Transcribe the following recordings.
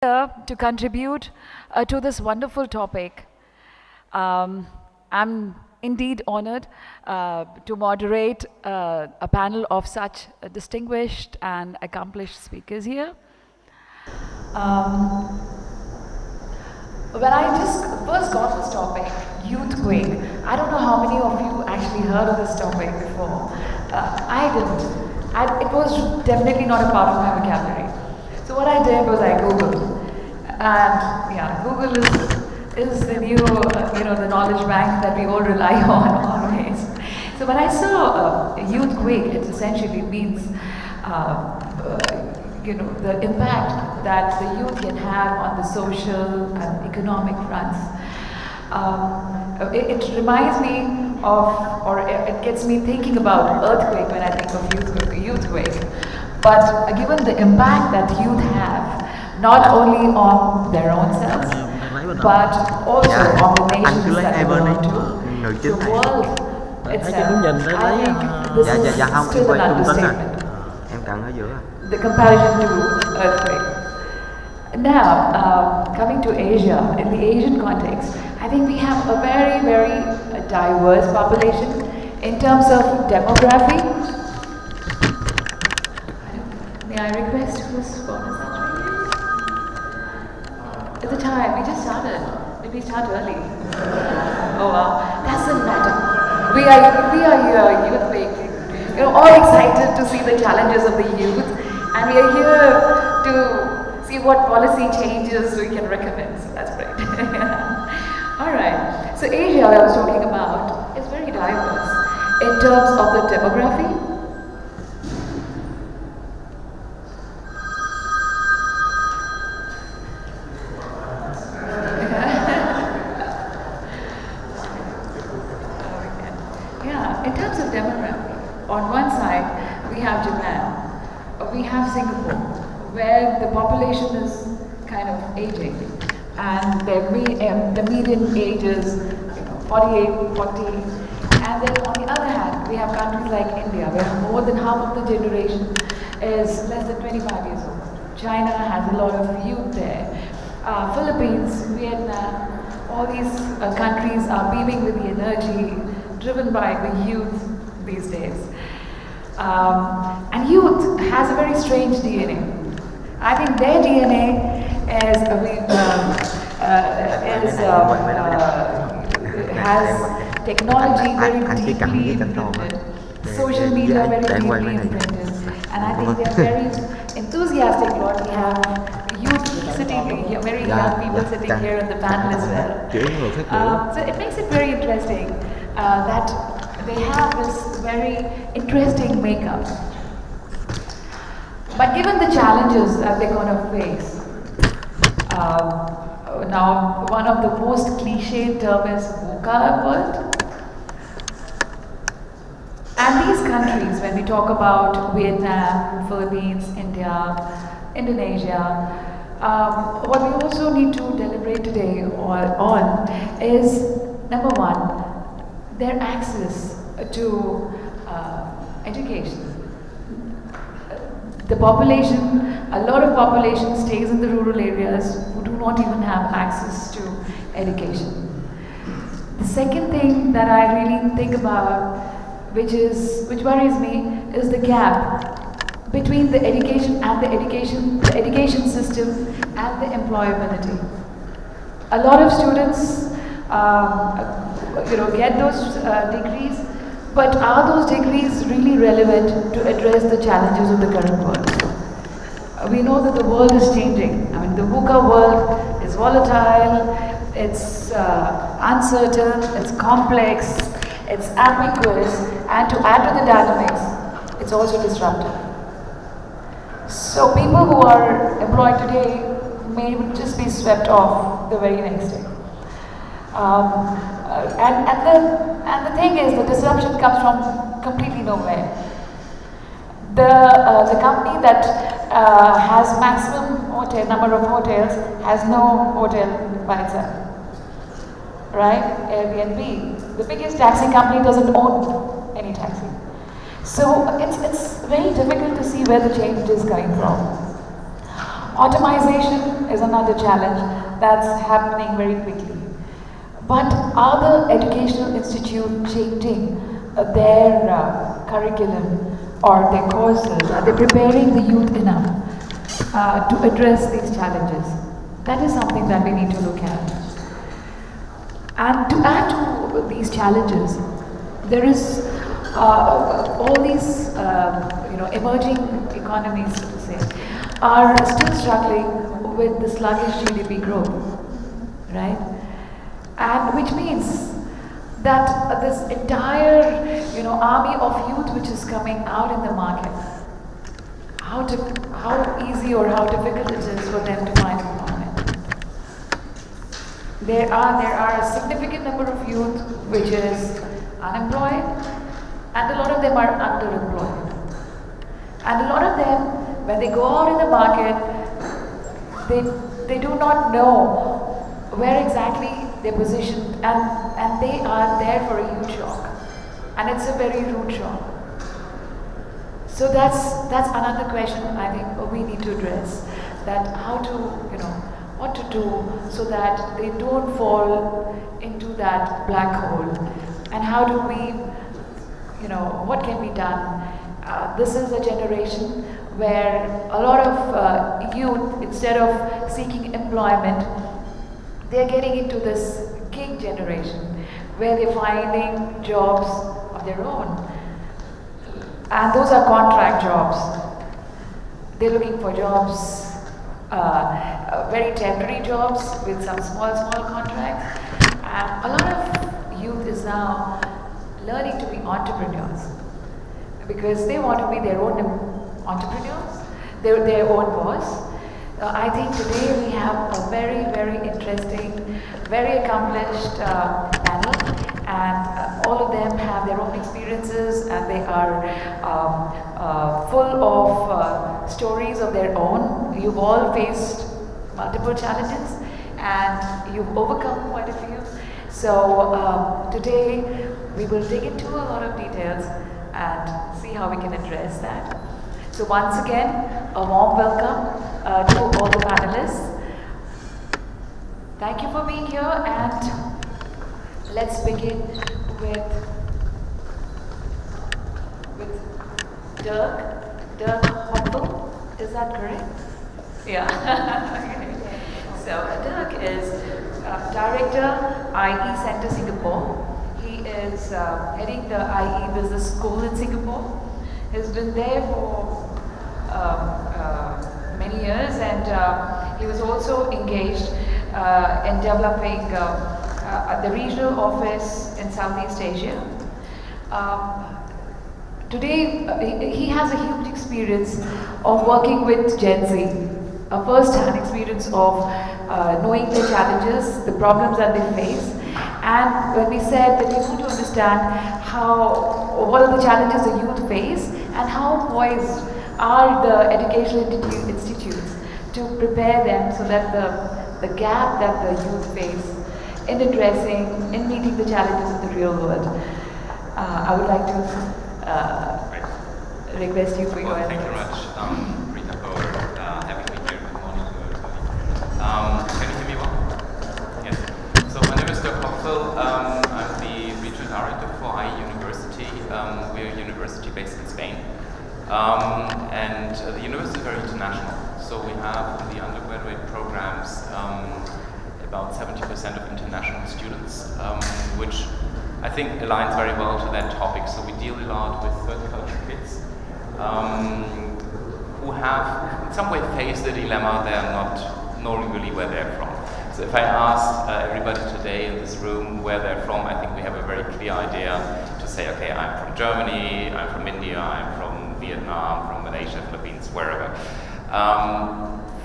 Here to contribute to this wonderful topic. I'm indeed honored to moderate a panel of such distinguished and accomplished speakers here. Um, when I just first got this topic, youthquake, I don't know how many of you actually heard of this topic before. I didn't. It was definitely not a part of my vocabulary. So what I did was I Googled. And yeah, Google is the new, the knowledge bank that we all rely on always. So when I saw youthquake, it essentially means, the impact that the youth can have on the social and economic fronts. It reminds me of, or it gets me thinking about earthquake when I think of youthquake. But given the impact that youth have, not only on their own selves, but also on the nations that they belong to, the world itself. I think this is still an understatement. The comparison to earthquake. Now, coming to Asia, in the Asian context, I think we have a very, very diverse population in terms of demography. May I request whose phone is that? At the time, we just started. Did we start early? Oh wow, doesn't matter. We are here, youth all excited to see the challenges of the youth, and we are here to see what policy changes we can recommend. So that's great. All right. So Asia, I was talking about, is very diverse in terms of the demography. In terms of demography, on one side we have Japan, we have Singapore, where the population is kind of aging, and the median age is 48, 40, and then on the other hand, we have countries like India, where more than half of the generation is less than 25 years old. China has a lot of youth there. Philippines, Vietnam, all these countries are beaming with the energy driven by the youth these days. And youth has a very strange DNA. I think their DNA has technology very deeply imprinted, social media very deeply imprinted, and I think they're very enthusiastic. Lord, we have youth sitting here, very young people sitting here in the panel as well. So it makes it very interesting that they have this very interesting makeup. But given the challenges that they're going to face, now one of the most cliched terms is VUCA world. And these countries, when we talk about Vietnam, Philippines, India, Indonesia, what we also need to deliberate today on is, number one, their access to education. The population, a lot of population stays in the rural areas who do not even have access to education. The second thing that I really think about, which worries me, is the gap between the education and the education system and the employability. A lot of students get those degrees, but are those degrees really relevant to address the challenges of the current world? We know that the world is changing. I mean, the VUCA world is volatile, it's uncertain, it's complex, it's ambiguous, and to add to the dynamics, it's also disruptive. So people who are employed today may just be swept off the very next day. And the thing is, the disruption comes from completely nowhere. The company that has maximum number of hotels has no hotel by itself, right? Airbnb, the biggest taxi company, doesn't own any taxi. So it's very difficult to see where the change is coming from. Automation is another challenge that's happening very quickly. But are the educational institutes changing their curriculum or their courses? Are they preparing the youth enough to address these challenges? That is something that we need to look at. And to add to these challenges, there is all these emerging economies, so to say, are still struggling with the sluggish GDP growth, right? And which means that this entire army of youth which is coming out in the market, how easy or how difficult it is for them to find employment. There are a significant number of youth which is unemployed, and a lot of them are underemployed. And a lot of them, when they go out in the market, they do not know where exactly they're positioned, and they are there for a huge shock. And it's a very rude shock. So that's another question I think we need to address, that what to do so that they don't fall into that black hole, and how do we, what can be done? This is a generation where a lot of youth, instead of seeking employment, they're getting into this gig generation where they're finding jobs of their own. And those are contract jobs. They're looking for jobs, very temporary jobs with some small contracts. And a lot of youth is now learning to be entrepreneurs because they want to be their own entrepreneurs, they're their own boss. I think today we have a very, very interesting, very accomplished panel, and all of them have their own experiences, and they are full of stories of their own. You've all faced multiple challenges, and you've overcome quite a few. So today we will dig into a lot of details and see how we can address that. So once again, a warm welcome to all the panelists. Thank you for being here, and let's begin with Dirk Hopfel. Is that correct? Yeah. Okay. So Dirk is Director, IE Center Singapore. He is heading the IE Business School in Singapore. He's been there for many years, and he was also engaged in developing the regional office in Southeast Asia. Today, he has a huge experience of working with Gen Z, a first-hand experience of knowing the challenges, the problems that they face. And when we said that we want to understand what are the challenges the youth face and how poised are the educational institutes to prepare them so that the gap that the youth face in addressing, in meeting the challenges of the real world. I would like to request you for your Thank you very much, Rita, for having me here. Good morning to everybody. Can you hear me well? Yes. So my name is Dirk Hopfel. I'm the regional director for IE University. We're a university based in Spain. And the university is very international. So we have in the undergraduate programs about 70% of international students, which I think aligns very well to that topic. So we deal a lot with third culture kids who have in some way faced the dilemma they are not knowing really where they're from. So if I asked everybody today in this room where they're from, I think we have a very clear idea to say, okay, I'm from Germany, I'm from India, I'm from Vietnam, from Malaysia, Philippines, wherever.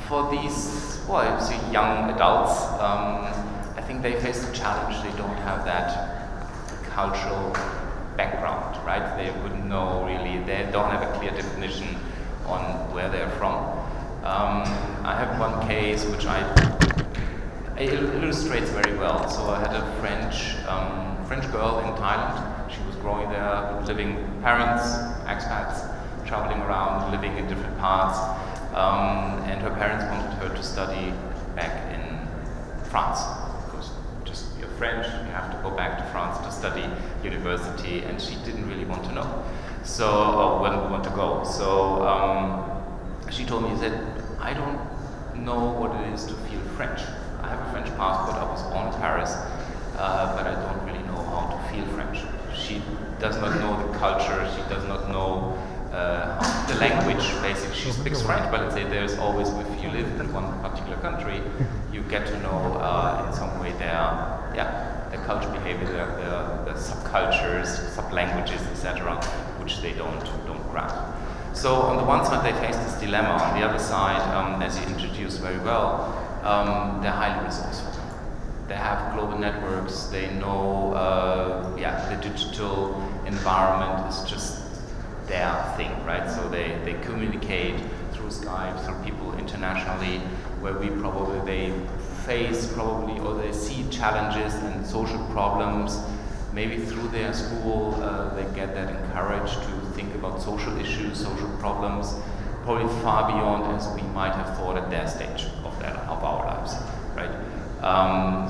For these young adults, I think they face the challenge. They don't have that cultural background, right? They wouldn't know really. They don't have a clear definition on where they're from. I have one case which it illustrates very well. So I had a French girl in Thailand. She was growing there, living parents, expats, traveling around, living in different parts. and her parents wanted her to study back in France, because just you're French, you have to go back to France to study university, and she didn't really want to know. So, want to go. So she told me, she said, I don't know what it is to feel French. I have a French passport, I was born in Paris, but I don't really know how to feel French. She does not know the culture, she does not know the language, basically. She speaks French, but let's say there's always, if you live in one particular country, you get to know in some way the culture, behavior, the subcultures, sub-languages, etc., which they don't grasp. So on the one side, they face this dilemma. On the other side, as you introduced very well, they're highly resourceful. They have global networks. They know, the digital environment is just their thing, right? So they communicate through Skype, through people internationally, where they face or they see challenges and social problems. Maybe through their school, they get that encouraged to think about social issues, social problems, probably far beyond as we might have thought at their stage of our lives, right?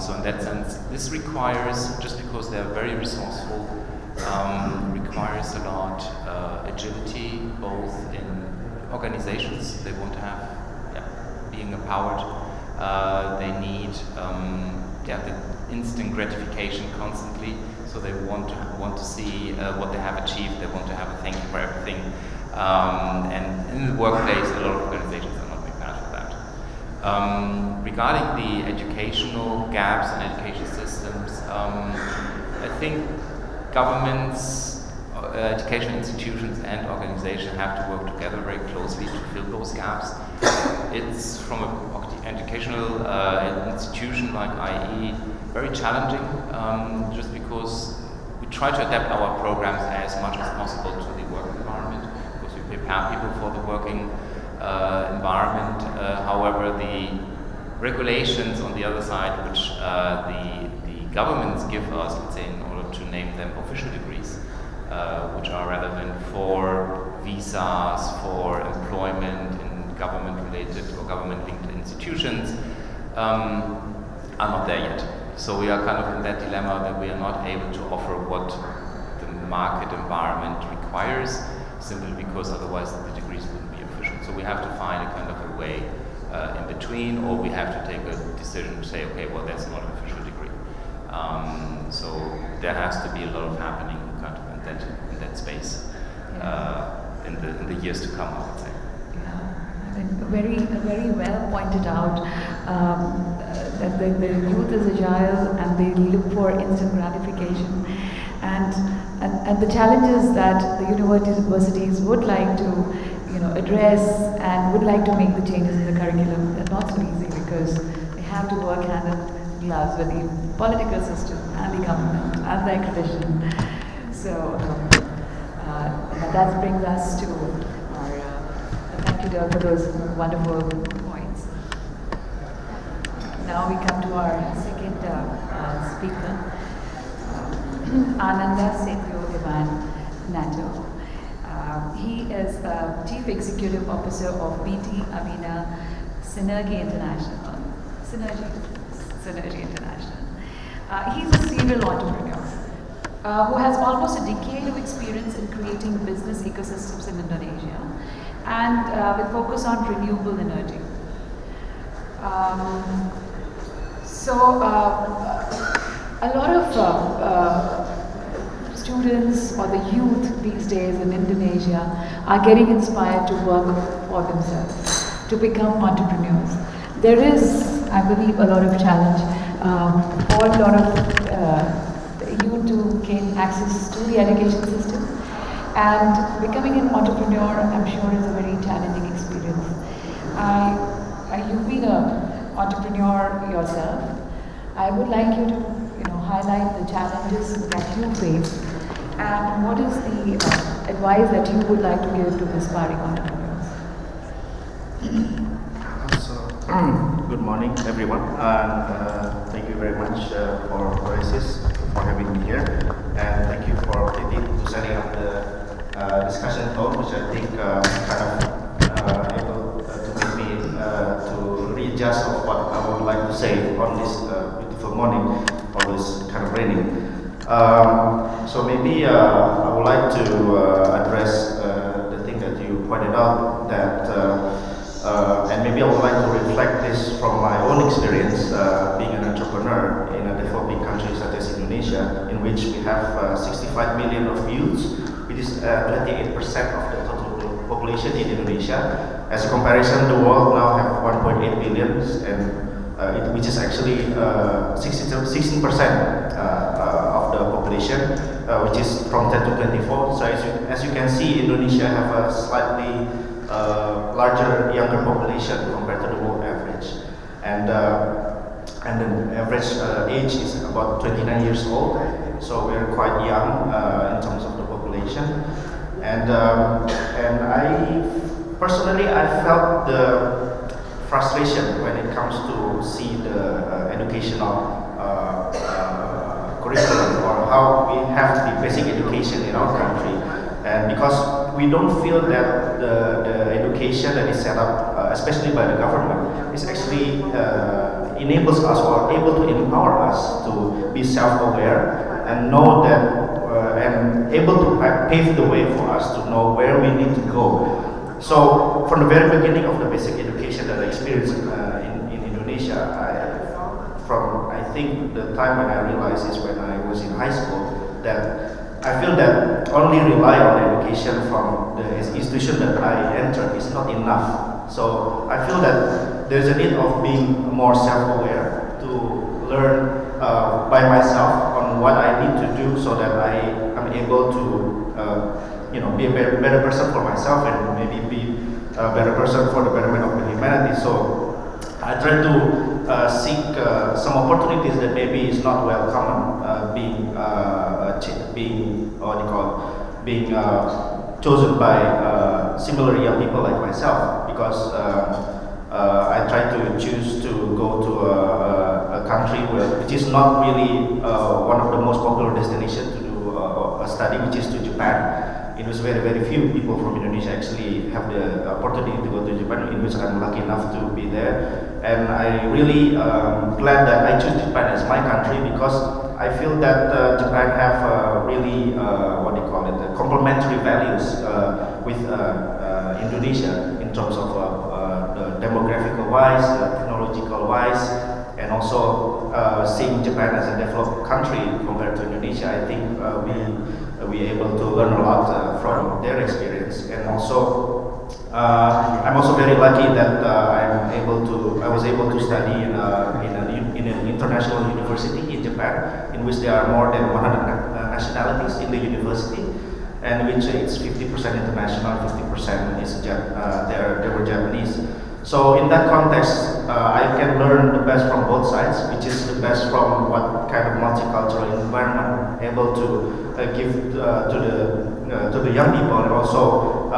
So in that sense, this requires, just because they're very resourceful, requires a lot agility, both in organizations. They want to have, being empowered. They need the instant gratification constantly. So they want to see what they have achieved. They want to have a thank you for everything. And in the workplace, a lot of organizations are not prepared for that. Regarding the educational gaps in education systems, I think governments, educational institutions and organizations have to work together very closely to fill those gaps. It's from an educational institution like IE very challenging, just because we try to adapt our programs as much as possible to the work environment, because we prepare people for the working environment. However, the regulations on the other side, which the governments give us, let's say, in order to name them official degrees, which are relevant for visas, for employment in government-related or government-linked institutions, are not there yet. So we are kind of in that dilemma that we are not able to offer what the market environment requires, simply because otherwise the degrees wouldn't be official. So we have to find a kind of a way in between, or we have to take a decision to say, okay, well, that's not an official degree. So there has to be a lot of happening kind of in that space in the years to come, I would say. Very, very well pointed out that the youth is agile and they look for instant gratification, and the challenges that the universities would like to address and would like to make the changes in the curriculum are not so easy, because they have to work hand in glove with the political system and the government and the accreditation. So that brings us to thank you, Dirk, for those wonderful points. Now we come to our second speaker, Ananda Sethudevan Nato. He is Chief Executive Officer of BT Avina Synergy International. Synergy International. He's a serial entrepreneur who has almost a decade of experience in creating business ecosystems in Indonesia, and with focus on renewable energy. A lot of students or the youth these days in Indonesia are getting inspired to work for themselves, to become entrepreneurs. There is, I believe, a lot of challenge for a lot of youth to gain access to the education system. And becoming an entrepreneur, I'm sure, is a very challenging experience. You've been an entrepreneur yourself. I would like you to, highlight the challenges that you face, and what is the advice that you would like to give to aspiring entrepreneurs? Good morning, everyone, and thank you very much for Oasis for having me here, and thank you for setting up the discussion tone, which I think able to just of what I would like to say on this beautiful morning, always kind of raining. So maybe I would like to address the thing that you pointed out, that and maybe I would like to reflect this from my own experience being an entrepreneur in a developing country such as Indonesia, in which we have 65 million of youths, which is 28% of the total population in Indonesia. As a comparison, the world now have 1.8 billion, and which is actually 16% of the population, which is from 10 to 24. So as you can see, Indonesia have a slightly larger younger population compared to the world average, and the average age is about 29 years old. So we are quite young in terms of the population, and I personally I felt the frustration when it comes to see the educational curriculum, or how we have the basic education in our country, and because we don't feel that the education that is set up, especially by the government, is actually enables us or able to empower us to be self-aware and know that and able to pave the way for us to know where we need to go. So from the very beginning of the basic education that I experienced in Indonesia, I think the time when I realized is when I was in high school, that I feel that only rely on education from the institution that I entered is not enough. So I feel that there's a need of being more self-aware, to learn by myself on what I need to do so that I am able to be a better person for myself, and maybe be a better person for the betterment of the humanity. So I try to seek some opportunities that maybe is not well common, being chosen by similar young people like myself, because I try to choose to go to a country which is not really one of the most popular destinations to do a study, which is to Japan. It was very few people from Indonesia actually have the opportunity to go to Japan, in which I'm lucky enough to be there. And I really glad that I chose Japan as my country, because I feel that Japan have really complementary values with Indonesia in terms of the demographical wise, technological wise, and also seeing Japan as a developed country compared to Indonesia. I think we able to learn a lot from their experience, and also I'm also very lucky that I was able to study in an international university in Japan, in which there are more than 100 nationalities in the university, and which it's 50% international, 50% is they were Japanese. So in that context, I can learn the best from both sides, which is the best from what kind of multicultural environment able to give to the young people, and also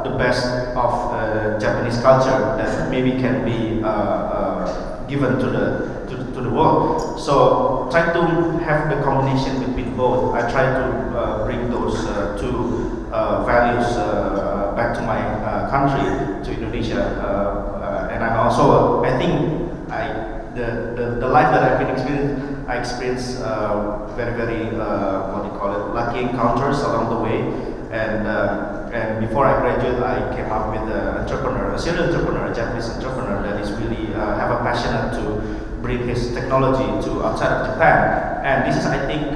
the best of Japanese culture that maybe can be given to the world. So try to have the combination between both. I try to bring those two values back to my country, to Indonesia, and I'm also, I think the life that I've been experiencing, I experienced very lucky encounters along the way, and before I graduated, I came up with a serial entrepreneur, a Japanese entrepreneur that is really have a passion to bring his technology to outside of Japan. And this is, I think,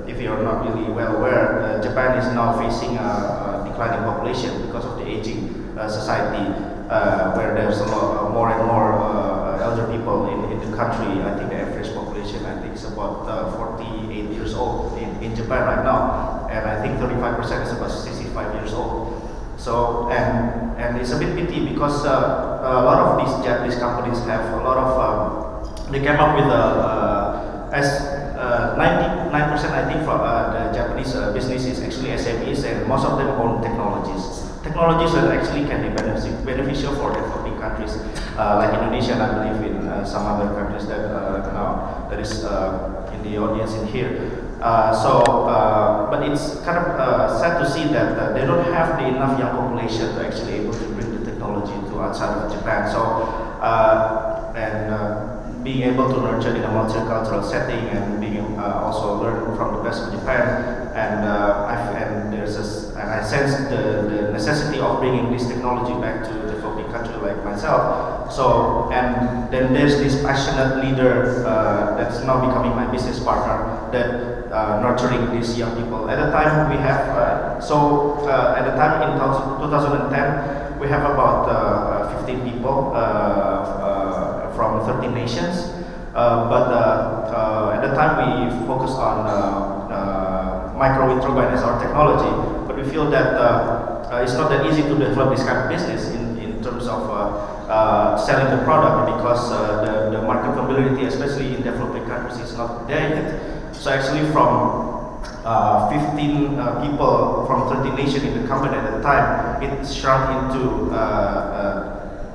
if you're not really well aware, Japan is now facing a declining population because of the aging society, where there's a lot more and more elder people in the country. I think the average population, I think, is about 48 years old in Japan right now, and I think 35% is about 65 years old. So and it's a bit pity, because a lot of these Japanese companies have a lot of they came up with as 99% I think from the Japanese business is actually SMEs, and most of them own technologies that actually can be beneficial for developing countries like Indonesia, and I believe in some other countries that now that is in the audience in here. But it's kind of sad to see that they don't have enough young population to actually able to bring the technology to outside of Japan. So being able to nurture in a multicultural setting and being also learn from the best of Japan, and I sense the necessity of bringing this technology back to the developing country like myself. So, and then there's this passionate leader that's now becoming my business partner, that nurturing these young people. At the time we have at the time in 2010 we have about 15 people from 13 nations, but at the time we focus on micro wind turbine as our technology, but we feel that it's not that easy to develop this kind of business in terms of selling the product, because the market familiarity, especially in developing countries, is not there yet. So actually from 15 people from 13 nations in the company at the time, it shrunk into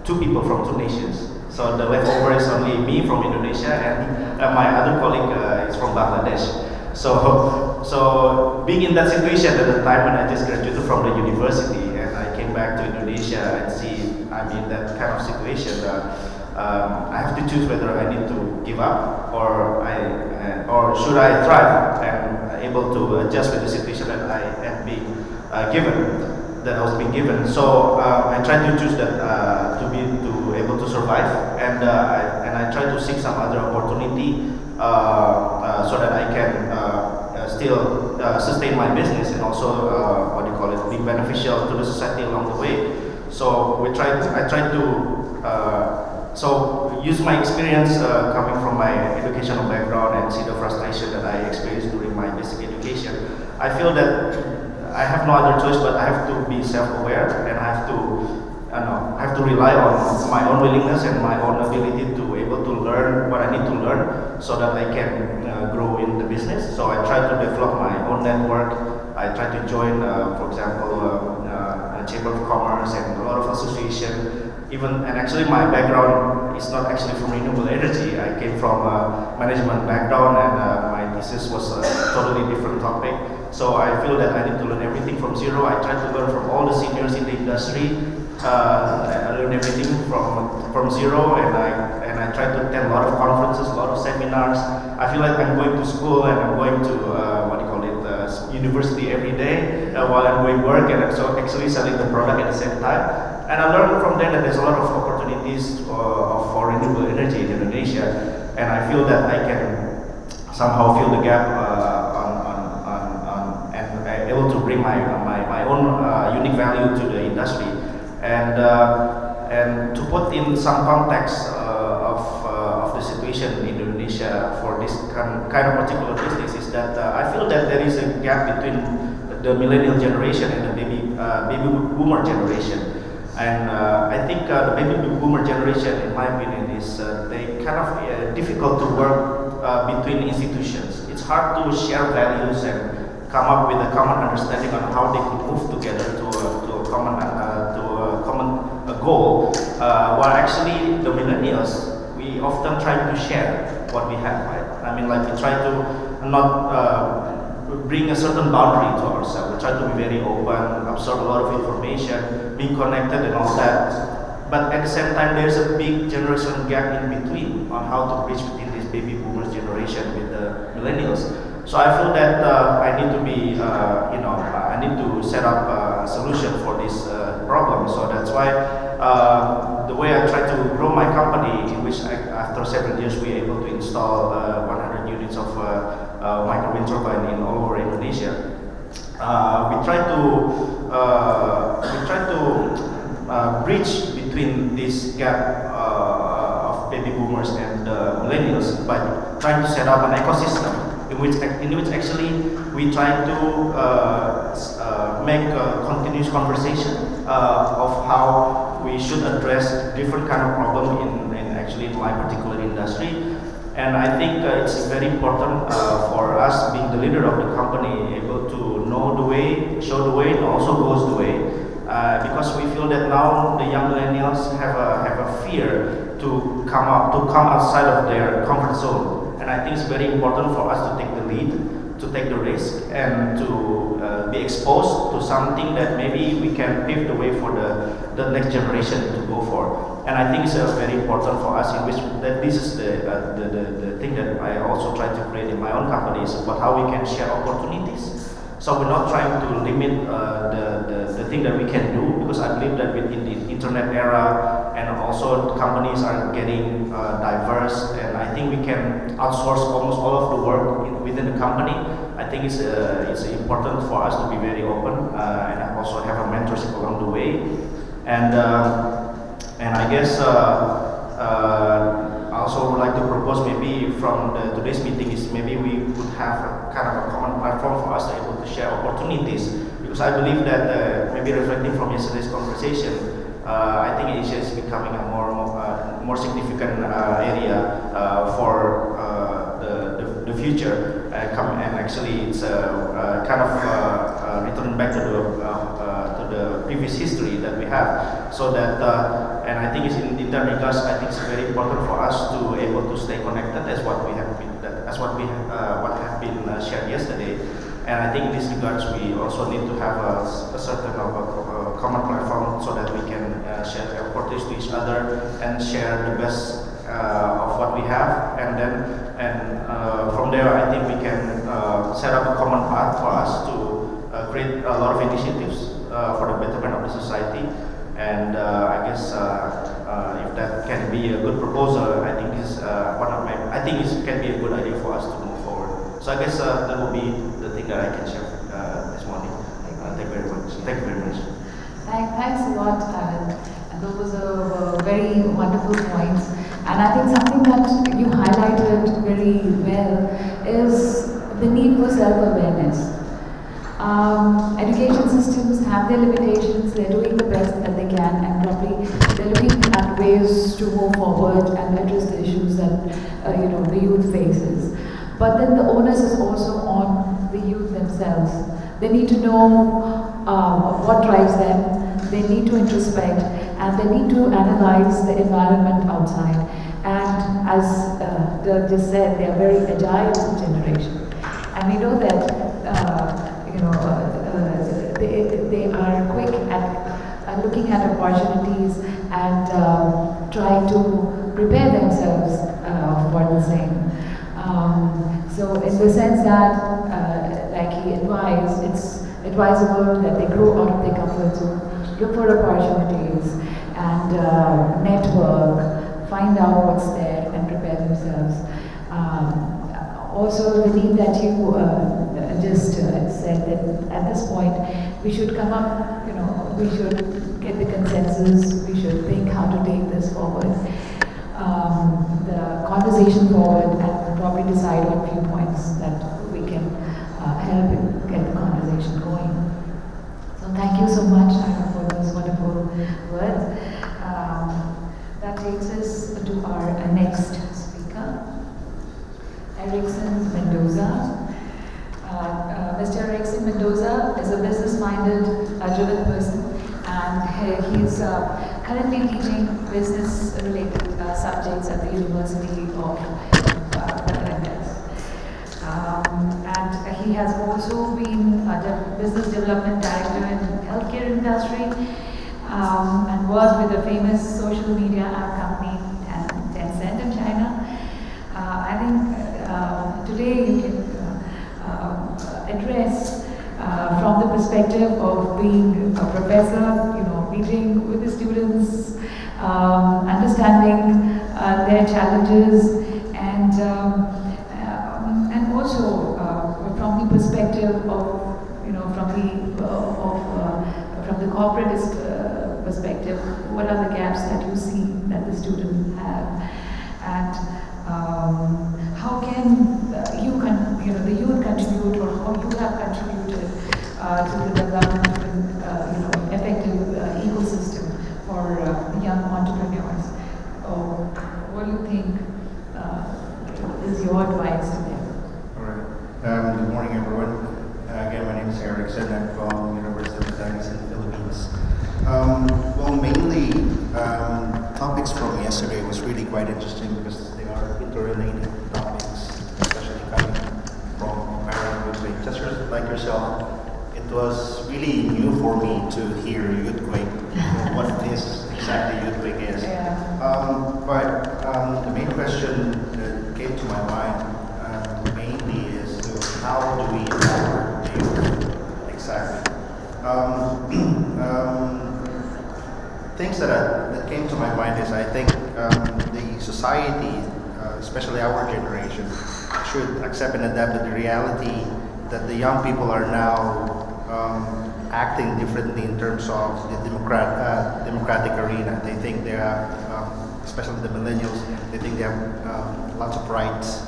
2 people from 2 nations. So the leftover is only me from Indonesia, and my other colleague is from Bangladesh. So being in that situation at the time when I just graduated from the university and I came back to Indonesia and see I'm in that kind of situation, I have to choose whether I need to give up or should I thrive and able to adjust with the situation that I am being I was being given. So I tried to choose that to be able to survive, and I tried to seek some other opportunity so that I can still sustain my business and also be beneficial to the society along the way. So I tried to use my experience coming from my educational background and see the frustration that I experienced during my basic education. I feel that I have no other choice, but I have to be self-aware, and I have to rely on my own willingness and my own ability to able to learn what I need to learn so that I can grow in the business. So I try to develop my own network. I try to join, for example, Chamber of Commerce and a lot of association. And actually my background is not actually from renewable energy. I came from a management background, and my thesis was a totally different topic. So I feel that I need to learn everything from zero. I try to learn from all the seniors in the industry. I learn everything from zero, and I try to attend a lot of conferences, a lot of seminars. I feel like I'm going to school and I'm going to university every day while I'm doing work, and I'm actually selling the product at the same time. And I learned from there that there's a lot of opportunities for renewable energy in Indonesia, and I feel that I can somehow fill the gap and able to bring my own unique value to the industry. And to put in some context of the situation in Indonesia for this kind of particular business is that I feel that there is a gap between the millennial generation and the baby boomer generation. And I think the baby boomer generation, in my opinion, is they kind of difficult to work between institutions. It's hard to share values and come up with a common understanding on how they could move together to a common goal. While actually the millennials, we often try to share what we have, right? I mean, like we try to not bring a certain boundary to ourselves. We try to be very open, absorb a lot of information, being connected and all that. But at the same time, there's a big generation gap in between on how to bridge between this baby boomers generation with the millennials. So I feel that I need to be, I need to set up a solution for this problem. So that's why the way I try to grow my company, in which after 7 years we are able to install 100 units of micro wind turbine in all over Indonesia. We try to bridge between this gap of baby boomers and millennials by trying to set up an ecosystem in which actually we try to make a continuous conversation of how we should address different kind of problem in my particular industry. And I think it's very important for us, being the leader of the company, able to know the way, show the way, and also goes the way. Because we feel that now the young millennials have a fear to come outside of their comfort zone. And I think it's very important for us to take the lead to take the risk and to be exposed to something that maybe we can pave the way for the next generation to go for. And I think it's very important for us in which that this is the thing that I also try to create in my own company is about how we can share opportunities. So we're not trying to limit the thing that we can do, because I believe that within the internet era and also companies are getting diverse, and I think we can outsource almost all of the work within the company. I think it's important for us to be very open and also have a mentorship along the way. And I guess I also would like to propose maybe from today's meeting is maybe we would have a kind of a common platform for us to be able to share opportunities, because I believe that maybe reflecting from yesterday's conversation, I think Asia is becoming a more significant area for the future, and actually it's kind of returning back to the previous history that we have, so that and I think it's in that regards, I think it's very important for us to able to stay connected as what we have been what have been shared yesterday. And I think in this regards we also need to have a certain of a common platform so that we can share opportunities to each other and share the best of what we have, and then from there I think we can set up a common path for us to create a lot of initiatives for the betterment of the society. And I guess if that can be a good proposal, I think is it can be a good idea for us to move forward. So I guess that will be the thing that I can share this morning. Thank you very much. Thank you very much. Thanks a lot, Alan. And those were very wonderful points. And I think something that you highlighted very well is the need for self-awareness. Education systems have their limitations, they're doing the best that they can, and probably they're looking at ways to move forward and address the issues that the youth faces. But then the onus is also on the youth themselves. They need to know what drives them, they need to introspect, and they need to analyze the environment outside. And as Dirk just said, they are very agile generation. And we know that they are quick at looking at opportunities and trying to prepare themselves for the same. So in the sense that, like he advised, it's advisable that they grow out of their comfort zone, look for opportunities, and network, find out what's there, and prepare themselves. Also, the need that you just said that at this point we should come up, we should get the consensus, we should think how to take this forward, the conversation forward, and probably decide on a few points that we can help get the conversation going. So thank you so much for those wonderful words. That takes us to our next speaker, Erickson Mendoza. Mr. Erickson Mendoza is a business-minded, driven person, and he's currently teaching business-related subjects at the University of Banaras. And he has also been a business development director in the healthcare industry, and worked with a famous social media app company, Tencent in China. I think today you can address from the perspective of being a professor, meeting with the students, understanding their challenges, and also from the perspective of from the corporate perspective, what are the gaps that you see that the students have, and how can the youth contribute, or how you have contributed to the development of an effective ecosystem for young entrepreneurs? What do you think is your advice to them? All right. Good morning, everyone. Again, my name is Erickson. I'm from University of Banaras in the Philippines. Well, mainly topics from yesterday was really quite interesting because they are interrelated topics, especially coming from environment yourself, it was really new for me to hear Youthquake, what this exactly Youthquake is. Yeah. But the main question that came to my mind mainly is how do we empower the youth? Exactly. Things that came to my mind is I think the society, especially our generation, should accept and adapt to the reality that the young people are now acting differently in terms of the democratic arena. They think they have, especially the millennials, they think they have lots of rights.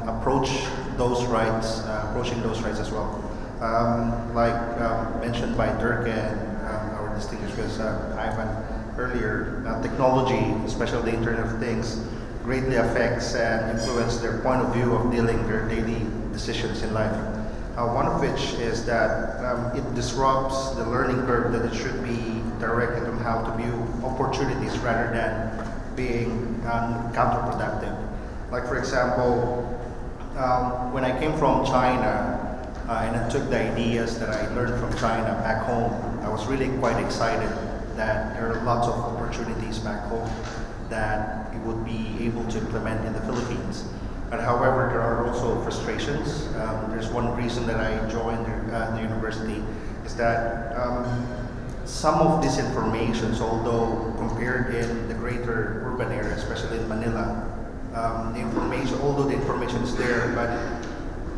Approaching those rights as well. Like mentioned by Dirk and our distinguished guest Ivan earlier, technology, especially the Internet of Things, greatly affects and influences their point of view of dealing their daily decisions in life. One of which is that it disrupts the learning curve that it should be directed on how to view opportunities rather than being counterproductive. Like for example, when I came from China and I took the ideas that I learned from China back home, I was really quite excited that there are lots of opportunities back home that we would be able to implement in the Philippines. But however, there are also frustrations. There's one reason that I joined the university is that some of these informations, although compared in the greater urban area, especially in Manila, although the information is there, but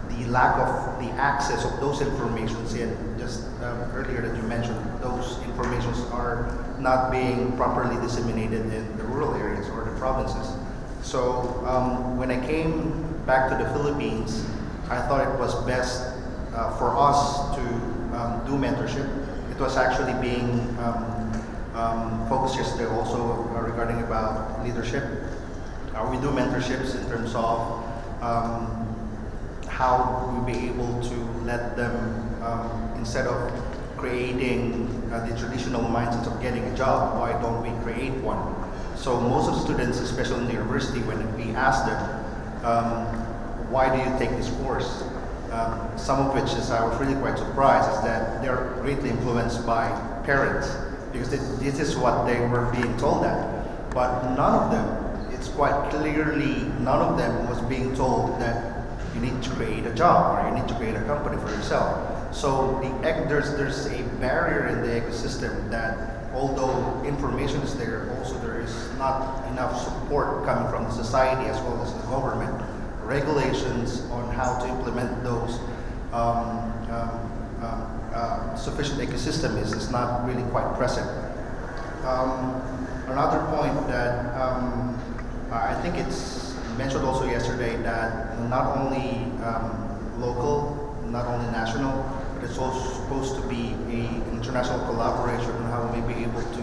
the lack of the access of those informations in, just earlier that you mentioned, those informations are not being properly disseminated in the rural areas or the provinces. So when I came back to the Philippines, I thought it was best for us to do mentorship. It was actually being focused yesterday also regarding about leadership. We do mentorships in terms of how we'll be able to let them, instead of creating the traditional mindset of getting a job, why don't we create one? So most of the students, especially in the university, when we ask them, why do you take this course? Some of which is, I was really quite surprised, is that they're greatly influenced by parents, because this is what they were being told that. But none of them, it's quite clearly, none of them was being told that you need to create a job or you need to create a company for yourself. So there's a barrier in the ecosystem that although information is there, also there is not enough support coming from the society as well as the government. Regulations on how to implement those sufficient ecosystem is not really quite present. Another point that I think it's mentioned also yesterday, that not only local, not only national, but it's also supposed to be an international collaboration on how we may be able to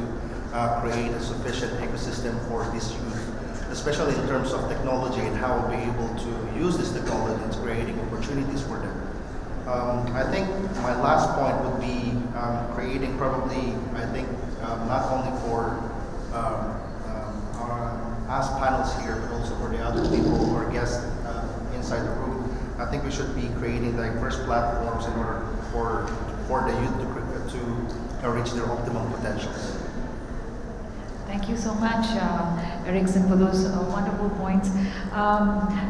create a sufficient ecosystem for this youth, especially in terms of technology and how we'll be able to use this technology in creating opportunities for them. I think my last point would be creating probably, I think, not only for us panels here, but also for the other people who are guests inside the room. I think we should be creating diverse platforms in order for the youth to reach their optimum potentials. Thank you so much, Erickson, for those wonderful points.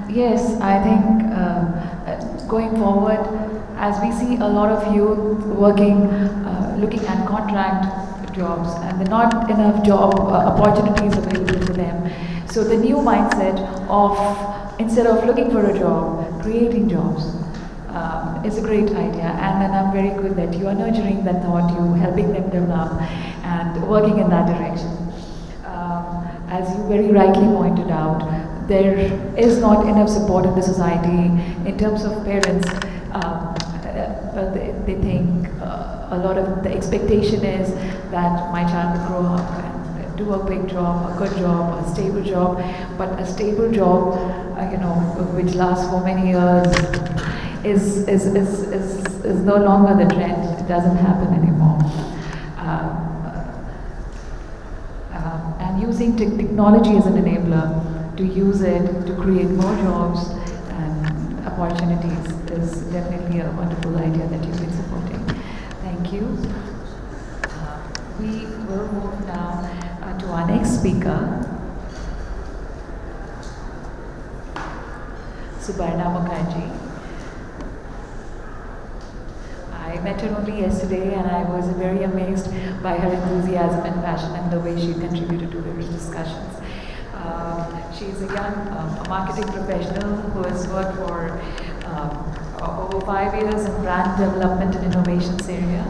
Yes, I think going forward, as we see a lot of youth working, looking at contract jobs, and there are not enough job opportunities available for them. So the new mindset of, instead of looking for a job, creating jobs is a great idea. And I'm very good that you are nurturing that thought, you helping them develop and working in that direction. As you very rightly pointed out, there is not enough support in the society in terms of parents. They think a lot of the expectation is that my child will grow up and do a big job, a good job, a stable job. But a stable job, which lasts for many years, is no longer the trend. It doesn't happen anymore. And using technology as an enabler, to use it to create more jobs and opportunities is definitely a wonderful idea that you've been supporting. Thank you. We will move now to our next speaker, Subarna Mukherjee. I met her only yesterday and I was very amazed by her enthusiasm and passion and the way she contributed to various discussions. She's a young marketing professional who has worked for over 5 years in brand development and innovations area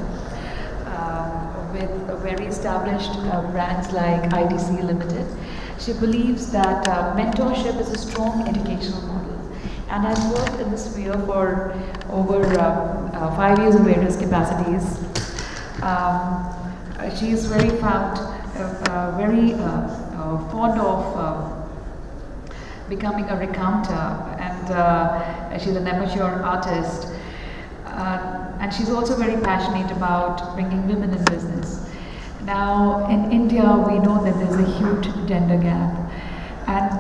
with very established brands like ITC Limited. She believes that mentorship is a strong educational model and has worked in this sphere for over 5 years in various capacities. She is very fond of becoming a recounter, and she's an amateur artist. And she's also very passionate about bringing women in business. Now, in India, we know that there's a huge gender gap, and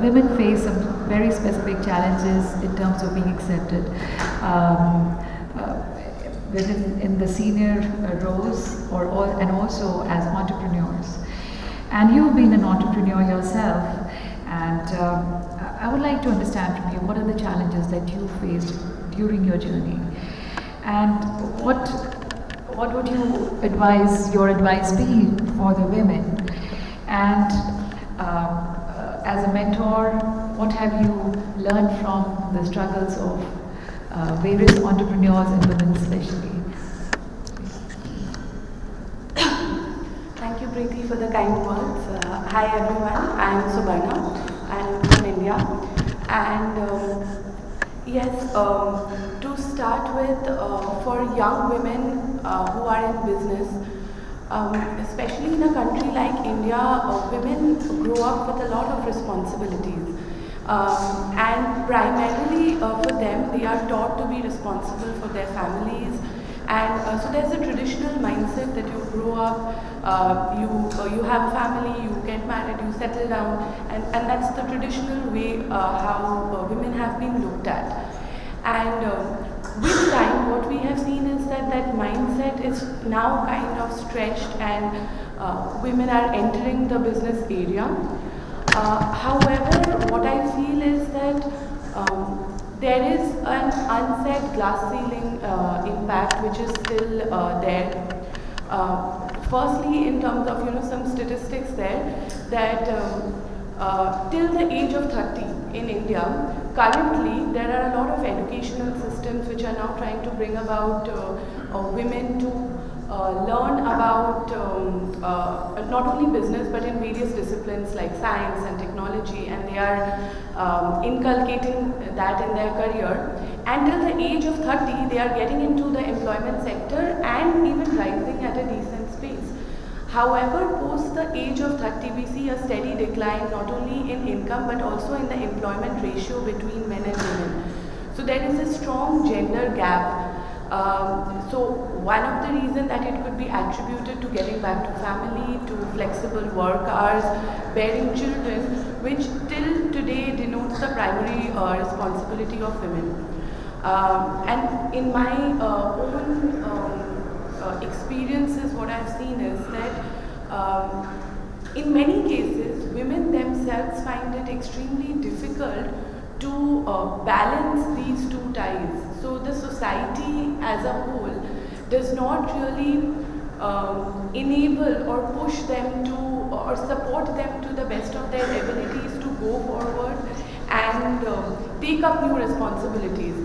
women face some very specific challenges in terms of being accepted in the senior roles and also as entrepreneurs. And you've been an entrepreneur yourself, and I would like to understand from you what are the challenges that you faced during your journey, and what would your advice be for the women, and as a mentor, what have you learned from the struggles of various entrepreneurs and women especially? Thank you, Preeti, for the kind words. Hi everyone, I am Subarna. I am from India, and yes, to start with, for young women who are in business, especially in a country like India, women grow up with a lot of responsibilities, and primarily for them, they are taught to be responsible for their families. And so there's a traditional mindset that you grow up, you have a family, you get married, you settle down, and that's the traditional way how women have been looked at. And with time, what we have seen is that mindset is now kind of stretched, and women are entering the business area. However, what I feel is that there is an unsaid glass ceiling impact which is still there. Firstly, in terms of some statistics there, that till the age of 30 in India, currently there are a lot of educational systems which are now trying to bring about women to learn about not only business but in various disciplines like science and technology, and they are inculcating that in their career. Until the age of 30, they are getting into the employment sector and even rising at a decent pace. However, post the age of 30, we see a steady decline not only in income but also in the employment ratio between men and women. So there is a strong gender gap. So one of the reasons that it could be attributed to getting back to family, to flexible work hours, bearing children, which till today denotes the primary responsibility of women. And in my own experiences, what I've seen is that in many cases, women themselves find it extremely difficult to balance these two ties. So the society as a whole does not really enable or push them to or support them to the best of their abilities to go forward and take up new responsibilities.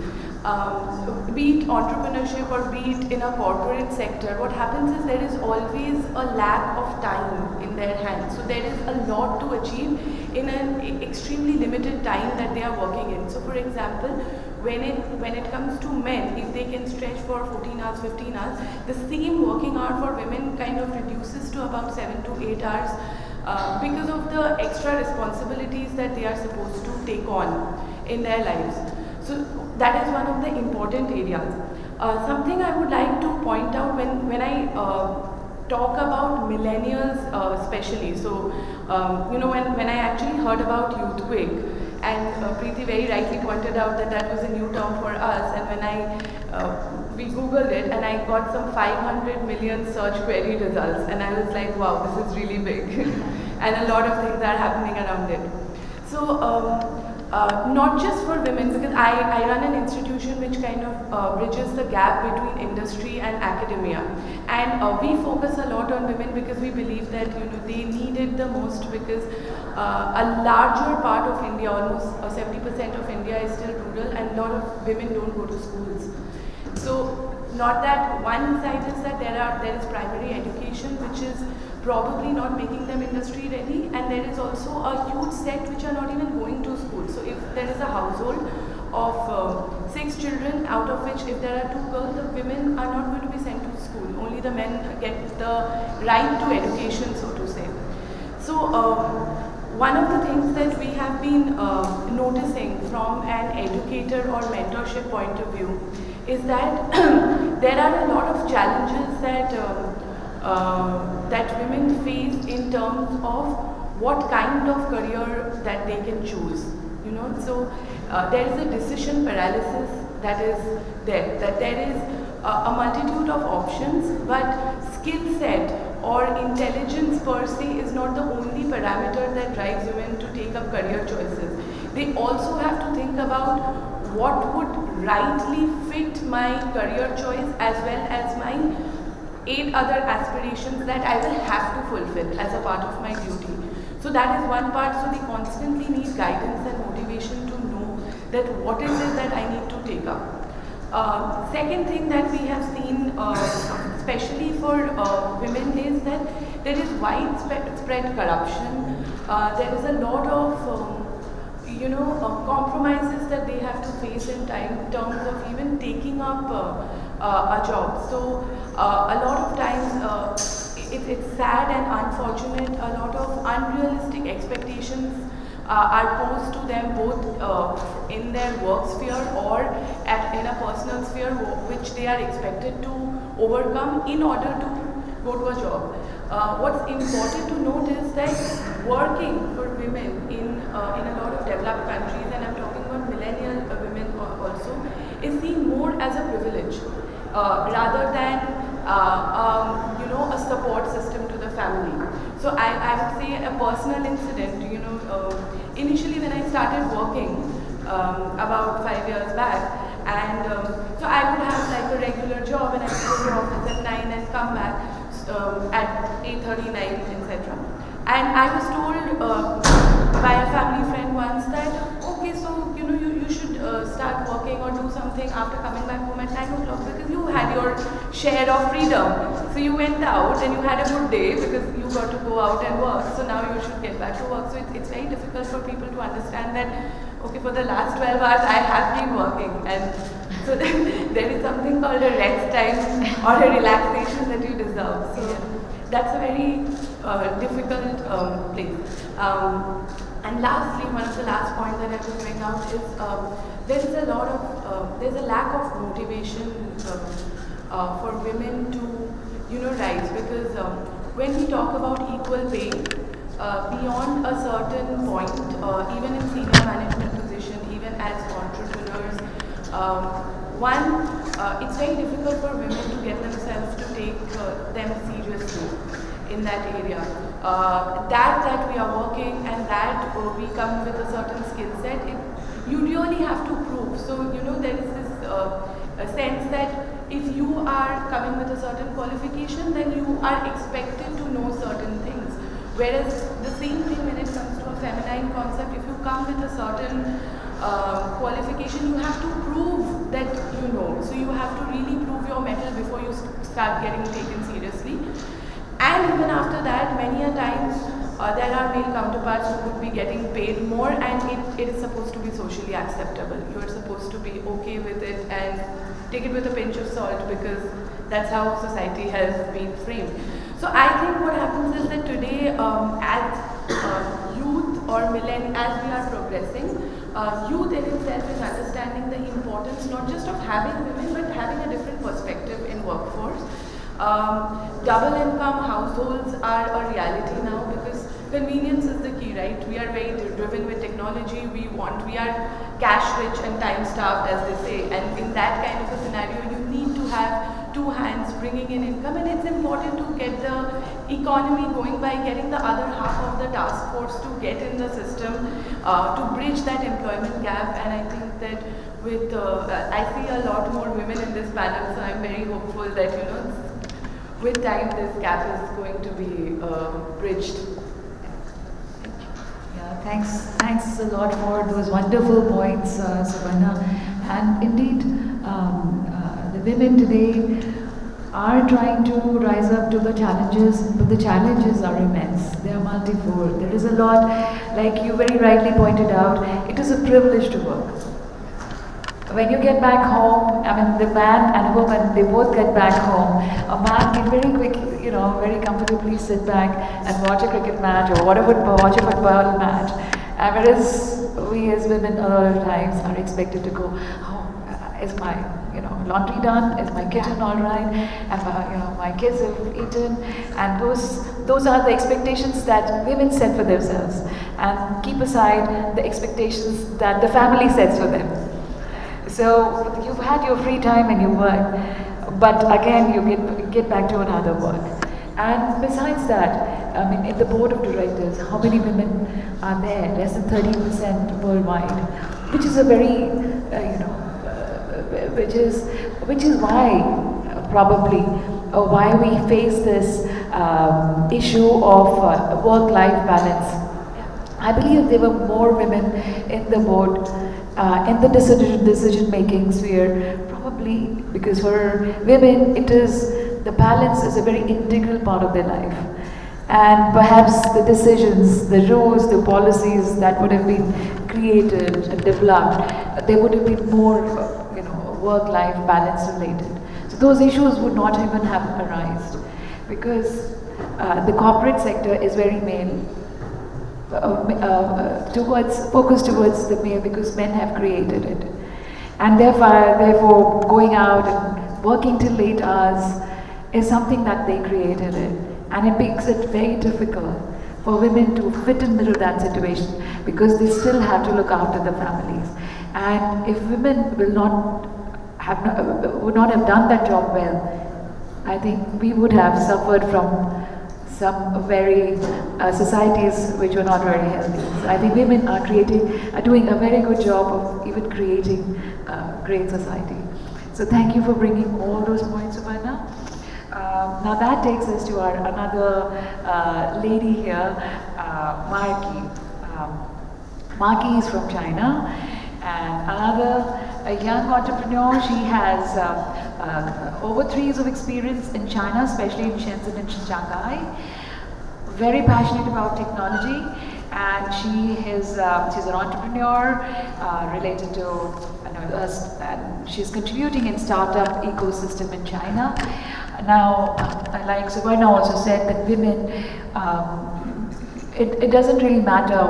Be it entrepreneurship or be it in a corporate sector, what happens is there is always a lack of time in their hands. So there is a lot to achieve in an extremely limited time that they are working in. So for example, when it comes to men, if they can stretch for 14 hours, 15 hours, the same working hour for women kind of reduces to about 7 to 8 hours because of the extra responsibilities that they are supposed to take on in their lives. So that is one of the important areas. Something I would like to point out when I talk about millennials especially, so when I actually heard about Youth Week, And Preeti very rightly pointed out that that was a new term for us. And when we Googled it, and I got some 500 million search query results, and I was like, wow, this is really big. And a lot of things are happening around it. So not just for women, because I run an institution which kind of bridges the gap between industry and academia, and we focus a lot on women because we believe that they need it the most, because a larger part of India, almost 70% of India is still rural, and a lot of women don't go to schools. So not that one side is that there is primary education which is probably not making them industry ready, and there is also a huge set which are not even going to school. So if there is a household of 6 children, out of which if there are 2 girls, the women are not going to be sent to school. Only the men get the right to education, so to say. So one of the things that we have been noticing from an educator or mentorship point of view is that there are a lot of challenges that that women face in terms of what kind of career that they can choose. So there is a decision paralysis that is there. That there is a multitude of options, but skill set or intelligence per se is not the only parameter that drives women to take up career choices. They also have to think about what would rightly fit my career choice as well as my 8 other aspirations that I will have to fulfill as a part of my duty. So that is one part. So they constantly need guidance and motivation to know that what is it that I need to take up. Second thing that we have seen, especially for women, is that there is widespread corruption. There is a lot of compromises that they have to face in terms of even taking up a job. So a lot of times it's sad and unfortunate. A lot of unrealistic expectations are posed to them, both in their work sphere or in a personal sphere, which they are expected to overcome in order to go to a job. What's important to note is that working for women in a lot of developed countries, and I'm talking about millennial women also, is seen more as a privilege rather than a support system to the family. So I would say a personal incident. Initially when I started working about 5 years back, and so I would have like a regular job, and I would go to office at 9 and come back at 8:30, 9, etc. And I was told by a family friend once that, okay, so you should start working or do something after coming back home at 9 o'clock, because you had your share of freedom. So you went out and you had a good day because you got to go out and work. So now you should get back to work. So it's very difficult for people to understand that, okay, for the last 12 hours I have been working, and so there is something called a rest time or a relaxation that you deserve. So that's a very difficult place. And lastly, one of the last points that I have to bring out is there's a lack of motivation for women to rise, because when we talk about equal pay, beyond a certain point, even in senior management position, even as entrepreneurs, it's very difficult for women to get themselves to take them seriously in that area. That we are working, and that we come with a certain skill set, you really have to prove. So there is this sense that if you are coming with a certain qualification, then you are expected to know certain things. Whereas the same thing when it comes to a feminine concept, if you come with a certain qualification, you have to prove that you know. So you have to really prove your mettle before you start getting taken seriously. And even after that, many a times there are male counterparts who would be getting paid more, and it is supposed to be socially acceptable. You are supposed to be okay with it and take it with a pinch of salt, because that's how society has been framed. So I think what happens is that today, as youth or millennials, as we are progressing, youth in itself is understanding the importance not just of having women, but having a different perspective in workforce. Double income households are a reality now, because convenience is the key industry, right? We are very driven with technology. We are cash rich and time starved, as they say. And in that kind of a scenario, you need to have two hands bringing in income, and it's important to get the economy going by getting the other half of the task force to get in the system to bridge that employment gap. And I think that with I see a lot more women in this panel, so I'm very hopeful that with time this gap is going to be bridged. Yeah, thanks a lot for those wonderful points, Subarna. And indeed, the women today are trying to rise up to the challenges, but the challenges are immense. They are multifold. There is a lot, like you very rightly pointed out, it is a privilege to work. When you get back home, I mean, the man and woman, they both get back home. A man can very quickly, very comfortably sit back and watch a cricket match or watch a football match. Whereas we as women a lot of times are expected to go, is my laundry done? Is my kitchen all right? And my kids have eaten. And those are the expectations that women set for themselves. And keep aside the expectations that the family sets for them. So you've had your free time and you work, but again you get back to another work. And besides that, I mean, in the board of directors, how many women are there? Less than 30% worldwide, which is a very, which is why probably why we face this issue of work-life balance. I believe there were more women in the board. In the decision-making sphere, probably because for women, the balance is a very integral part of their life. And perhaps the decisions, the rules, the policies that would have been created and developed, they would have been more, work-life balance related. So those issues would not even have arisen because the corporate sector is very male. Focused towards the male because men have created it, and therefore going out and working till late hours is something that they created it, and it makes it very difficult for women to fit into that situation because they still have to look after the families. And if women would not have done that job well, I think we would have suffered from some very societies which were not very healthy. So I think women are doing a very good job of even creating great society. So thank you for bringing all those points, Subarna. Now that takes us to our another lady here, Marky. Marky is from China, and a young entrepreneur. She has over 3 years of experience in China, especially in Shenzhen and Shanghai. Very passionate about technology, and she's an entrepreneur related to, and she's contributing in startup ecosystem in China. Now, like Subarna also said, that women, it doesn't really matter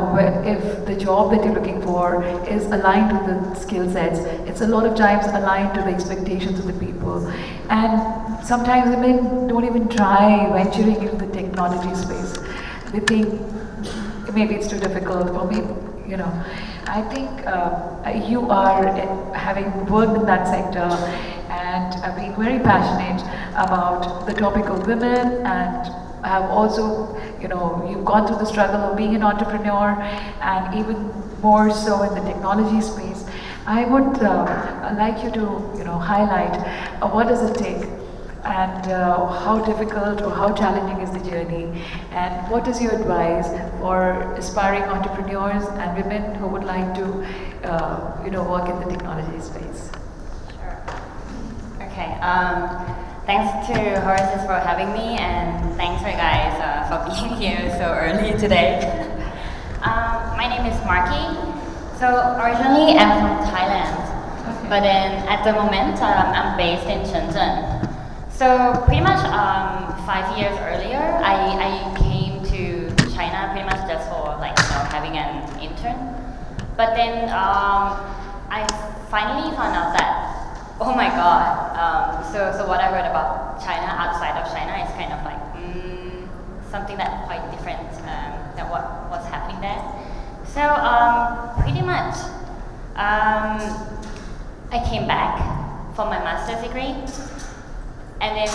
if the job that you're looking for is aligned with the skill sets. It's a lot of times aligned to the expectations of the people. And sometimes women don't even try venturing into the technology space. They think maybe it's too difficult, or maybe, I think you are having worked in that sector and being very passionate about the topic of women, and have also, you've gone through the struggle of being an entrepreneur, and even more so in the technology space. I would like you to, highlight what does it take, and how difficult or how challenging is the journey, and what is your advice for aspiring entrepreneurs and women who would like to, work in the technology space? Sure. Okay. Thanks to Horasis for having me, and thanks for you guys for being here so early today. My name is Marky. So originally I'm from Thailand, but then at the moment I'm based in Shenzhen. So pretty much 5 years earlier, I came to China pretty much just for having an intern. But then I finally found out that, oh my god, so what I heard about China outside of China is kind of like something that's quite different than what's happening asking that. So pretty much, I came back for my master's degree, and then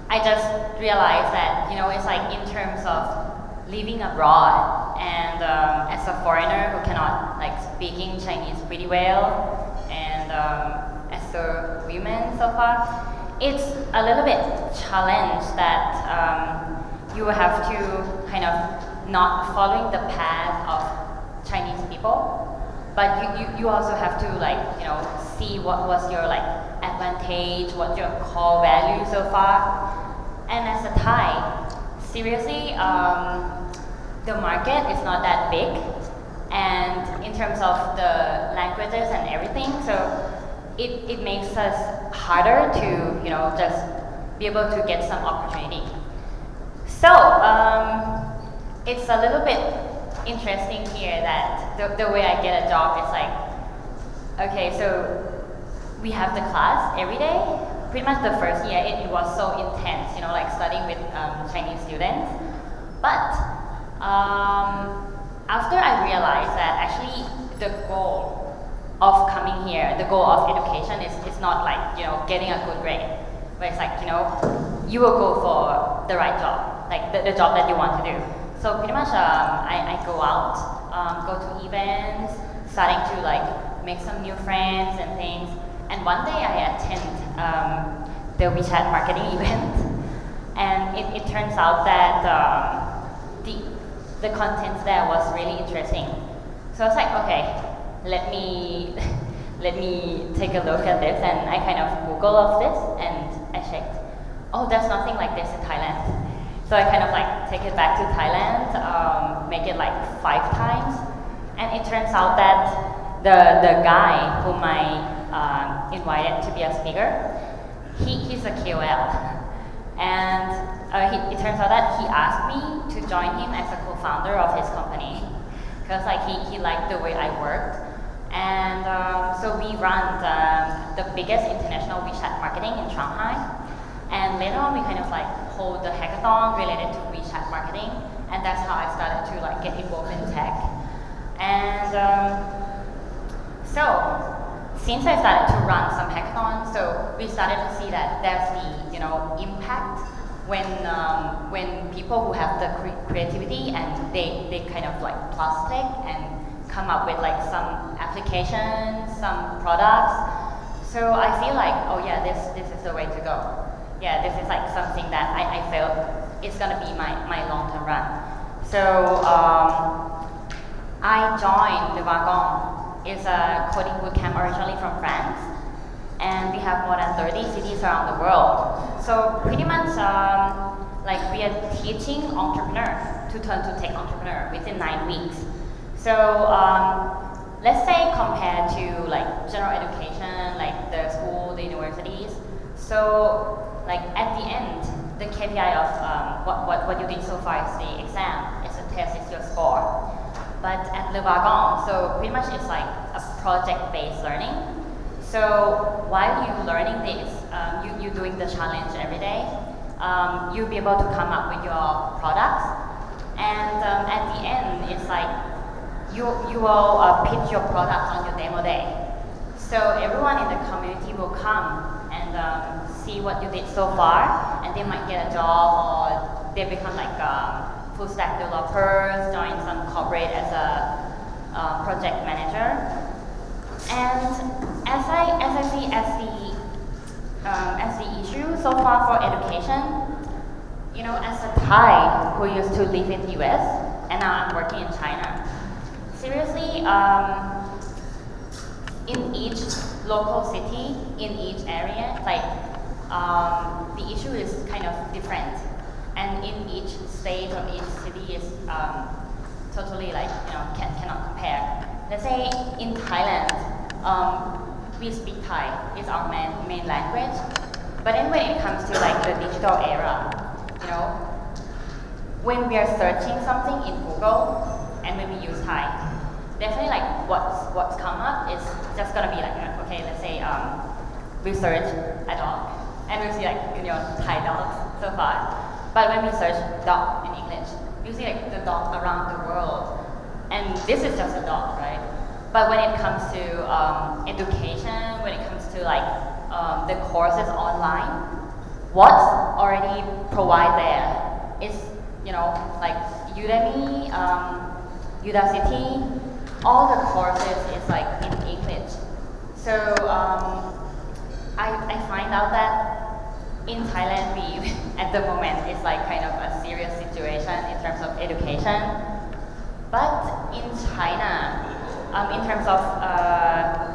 I just realized that it's like in terms of living abroad and as a foreigner who cannot like speaking Chinese pretty well, and as a woman so far, it's a little bit challenge that you have to kind of not following the path of Chinese people, but you also have to like see what was your like advantage, what your core value so far. And as a Thai, seriously, the market is not that big, and in terms of the languages and everything, so it makes us harder to just be able to get some opportunity. So it's a little bit interesting here that the way I get a job is like, okay, so we have the class every day. Pretty much the first year it was so intense, like studying with Chinese students. But after I realized that actually the goal of coming here, the goal of education is not like getting a good grade, but it's like you will go for the right job, like the job that you want to do. So pretty much I go out, go to events, starting to like make some new friends and things. And one day I attend the WeChat marketing event, and it turns out that the content there was really interesting. So I was like, okay, let me take a look at this, and I kind of Google of this, and I checked. Oh, there's nothing like this in Thailand. So I kind of like take it back to Thailand, make it like 5 times, and it turns out that the guy whom I invited to be a speaker, he's a KOL, and it turns out that he asked me to join him as a co-founder of his company, because like he liked the way I worked, and so we run the biggest international WeChat marketing in Shanghai, and later on we kind of like hold the hackathon related to WeChat marketing, and that's how I started to like get involved in tech, and so since I started to run some hackathons, so we started to see that there's the impact when people who have the creativity and they kind of like plastic and come up with like some applications, some products. So I feel like, oh yeah, this is the way to go. Yeah, this is like something that I felt it's gonna be my long-term run. So I joined the Wagon. It's a coding bootcamp originally from France, and we have more than 30 cities around the world. So pretty much like we are teaching entrepreneurs to turn to tech entrepreneur within 9 weeks. So let's say compared to like general education, like the school, the universities. So like at the end, the KPI of what you did so far is the exam, it's a test, it's your score. But at Le Wagon, so pretty much it's like a project-based learning. So while you're learning this, you're doing the challenge every day, you'll be able to come up with your products. And at the end, it's like you will pitch your product on your demo day. So everyone in the community will come and see what you did so far, and they might get a job, or they become like full stack developers, join some corporate as a project manager. And as I see as the issue so far for education, as a Thai who used to live in the US and now I'm working in China, seriously, in each local city, in each area, like the issue is kind of different. And in each state or each city is totally like, cannot compare. Let's say in Thailand, we speak Thai, it's our main language. But then when it comes to like the digital era, when we are searching something in Google and when we use Thai, definitely like what's come up is just gonna be like, okay, let's say we search a dog and we see like, Thai dogs so far. But when we search dog in English, we see like the dot around the world, and this is just a dot, right? But when it comes to education, when it comes to like the courses online, what's already provided there is, you know, like Udemy, Udacity, all the courses is like in English. So I find out that in Thailand, we at the moment it's like kind of a serious situation in terms of education. But in China, in terms of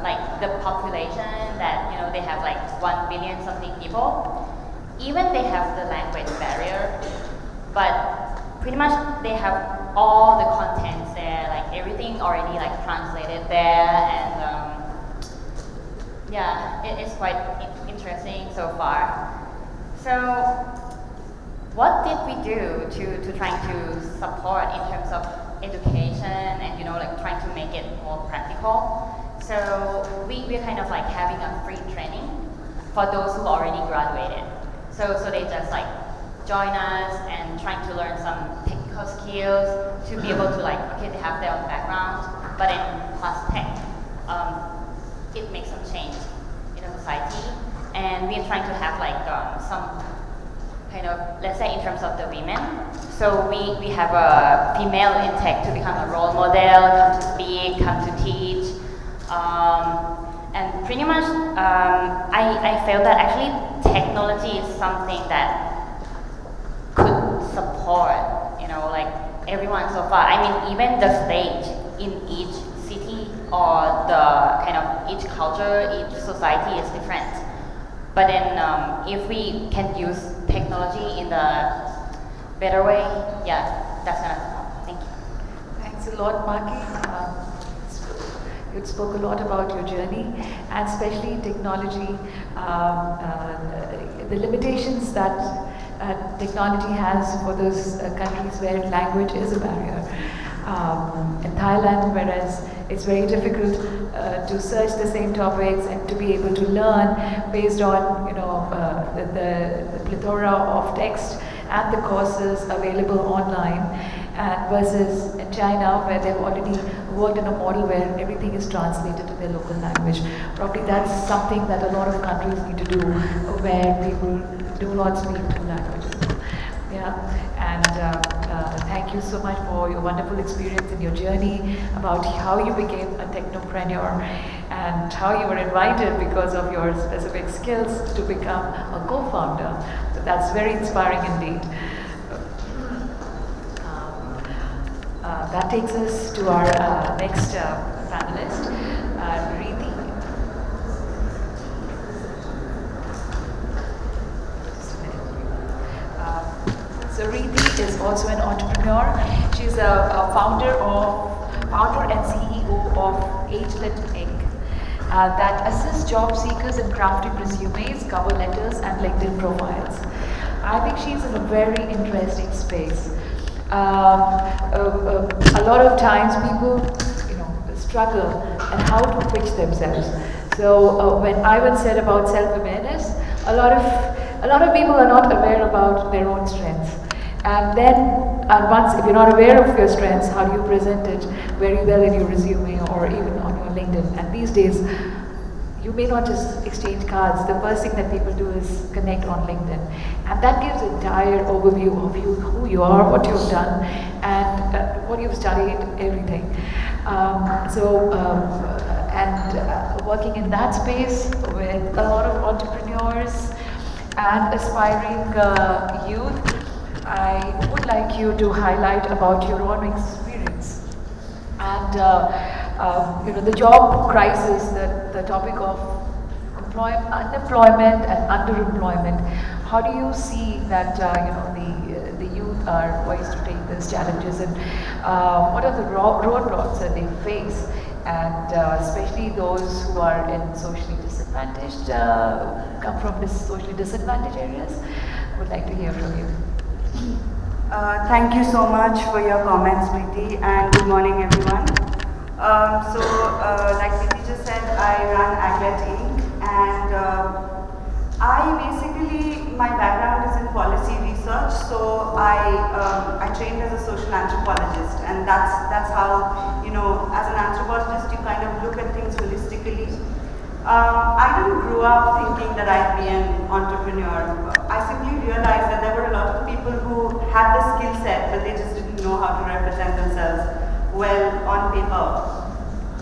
like the population that, you know, they have like 1 billion something people, even they have the language barrier, but pretty much they have all the contents there, like everything already like translated there, and yeah, it's quite interesting so far. So what did we do to trying to support in terms of education and, you know, like trying to make it more practical? So we're kind of like having a free training for those who already graduated. So they just like join us and trying to learn some technical skills to be able to like, okay, they have their own background, but in plus tech, it makes some change in the society. And we're trying to have like some kind of, let's say in terms of the women. So we have a female in tech to become a role model, come to speak, come to teach. And pretty much, I felt that actually technology is something that could support, you know, like everyone so far. I mean, even the stage in each city or the kind of each culture, each society is different. But then if we can use technology in the better way, yeah, that's gonna help. Thank you. Thanks a lot, Maki. You spoke a lot about your journey, and especially technology, the limitations that technology has for those countries where language is a barrier. In Thailand, whereas it's very difficult to search the same topics and to be able to learn based on, you know, the plethora of text and the courses available online, and versus in China, where they've already worked in a model where everything is translated to their local language. Probably that's something that a lot of countries need to do, where people do not speak two languages. Yeah, and thank you so much for your wonderful experience in your journey, about how you became a technopreneur and how you were invited because of your specific skills to become a co-founder. So that's very inspiring indeed. That takes us to our next panelist, Reeti. So Reeti is also an entrepreneur. She's a founder and CEO of Agelet Inc. That assists job seekers in crafting resumes, cover letters, and LinkedIn profiles. I think she's in a very interesting space. A lot of times people, you know, struggle and how to pitch themselves. So when Ivan said about self-awareness, a lot of people are not aware about their own strengths. And once, if you're not aware of your strengths, how do you present it very well in your resume or even on your LinkedIn? And these days, you may not just exchange cards. The first thing that people do is connect on LinkedIn. And that gives an entire overview of you, who you are, what you've done, and what you've studied, everything. Working in that space with a lot of entrepreneurs and aspiring youth, I would like you to highlight about your own experience. And you know, the job crisis, the topic of unemployment and underemployment. How do you see that you know, the youth are poised to take these challenges, and what are the roadblocks that they face, and especially those who are in socially disadvantaged, come from socially disadvantaged areas? I would like to hear from you. Thank you so much for your comments, Preeti, and good morning, everyone. Like Preeti just said, I run Agelet Inc. and My background is in policy research, so I trained as a social anthropologist, and that's how, as an anthropologist, you kind of look at things holistically. I didn't grow up thinking that I'd be an entrepreneur. I simply realized that there were a lot of people who had the skill set, but they just didn't know how to represent themselves well on paper.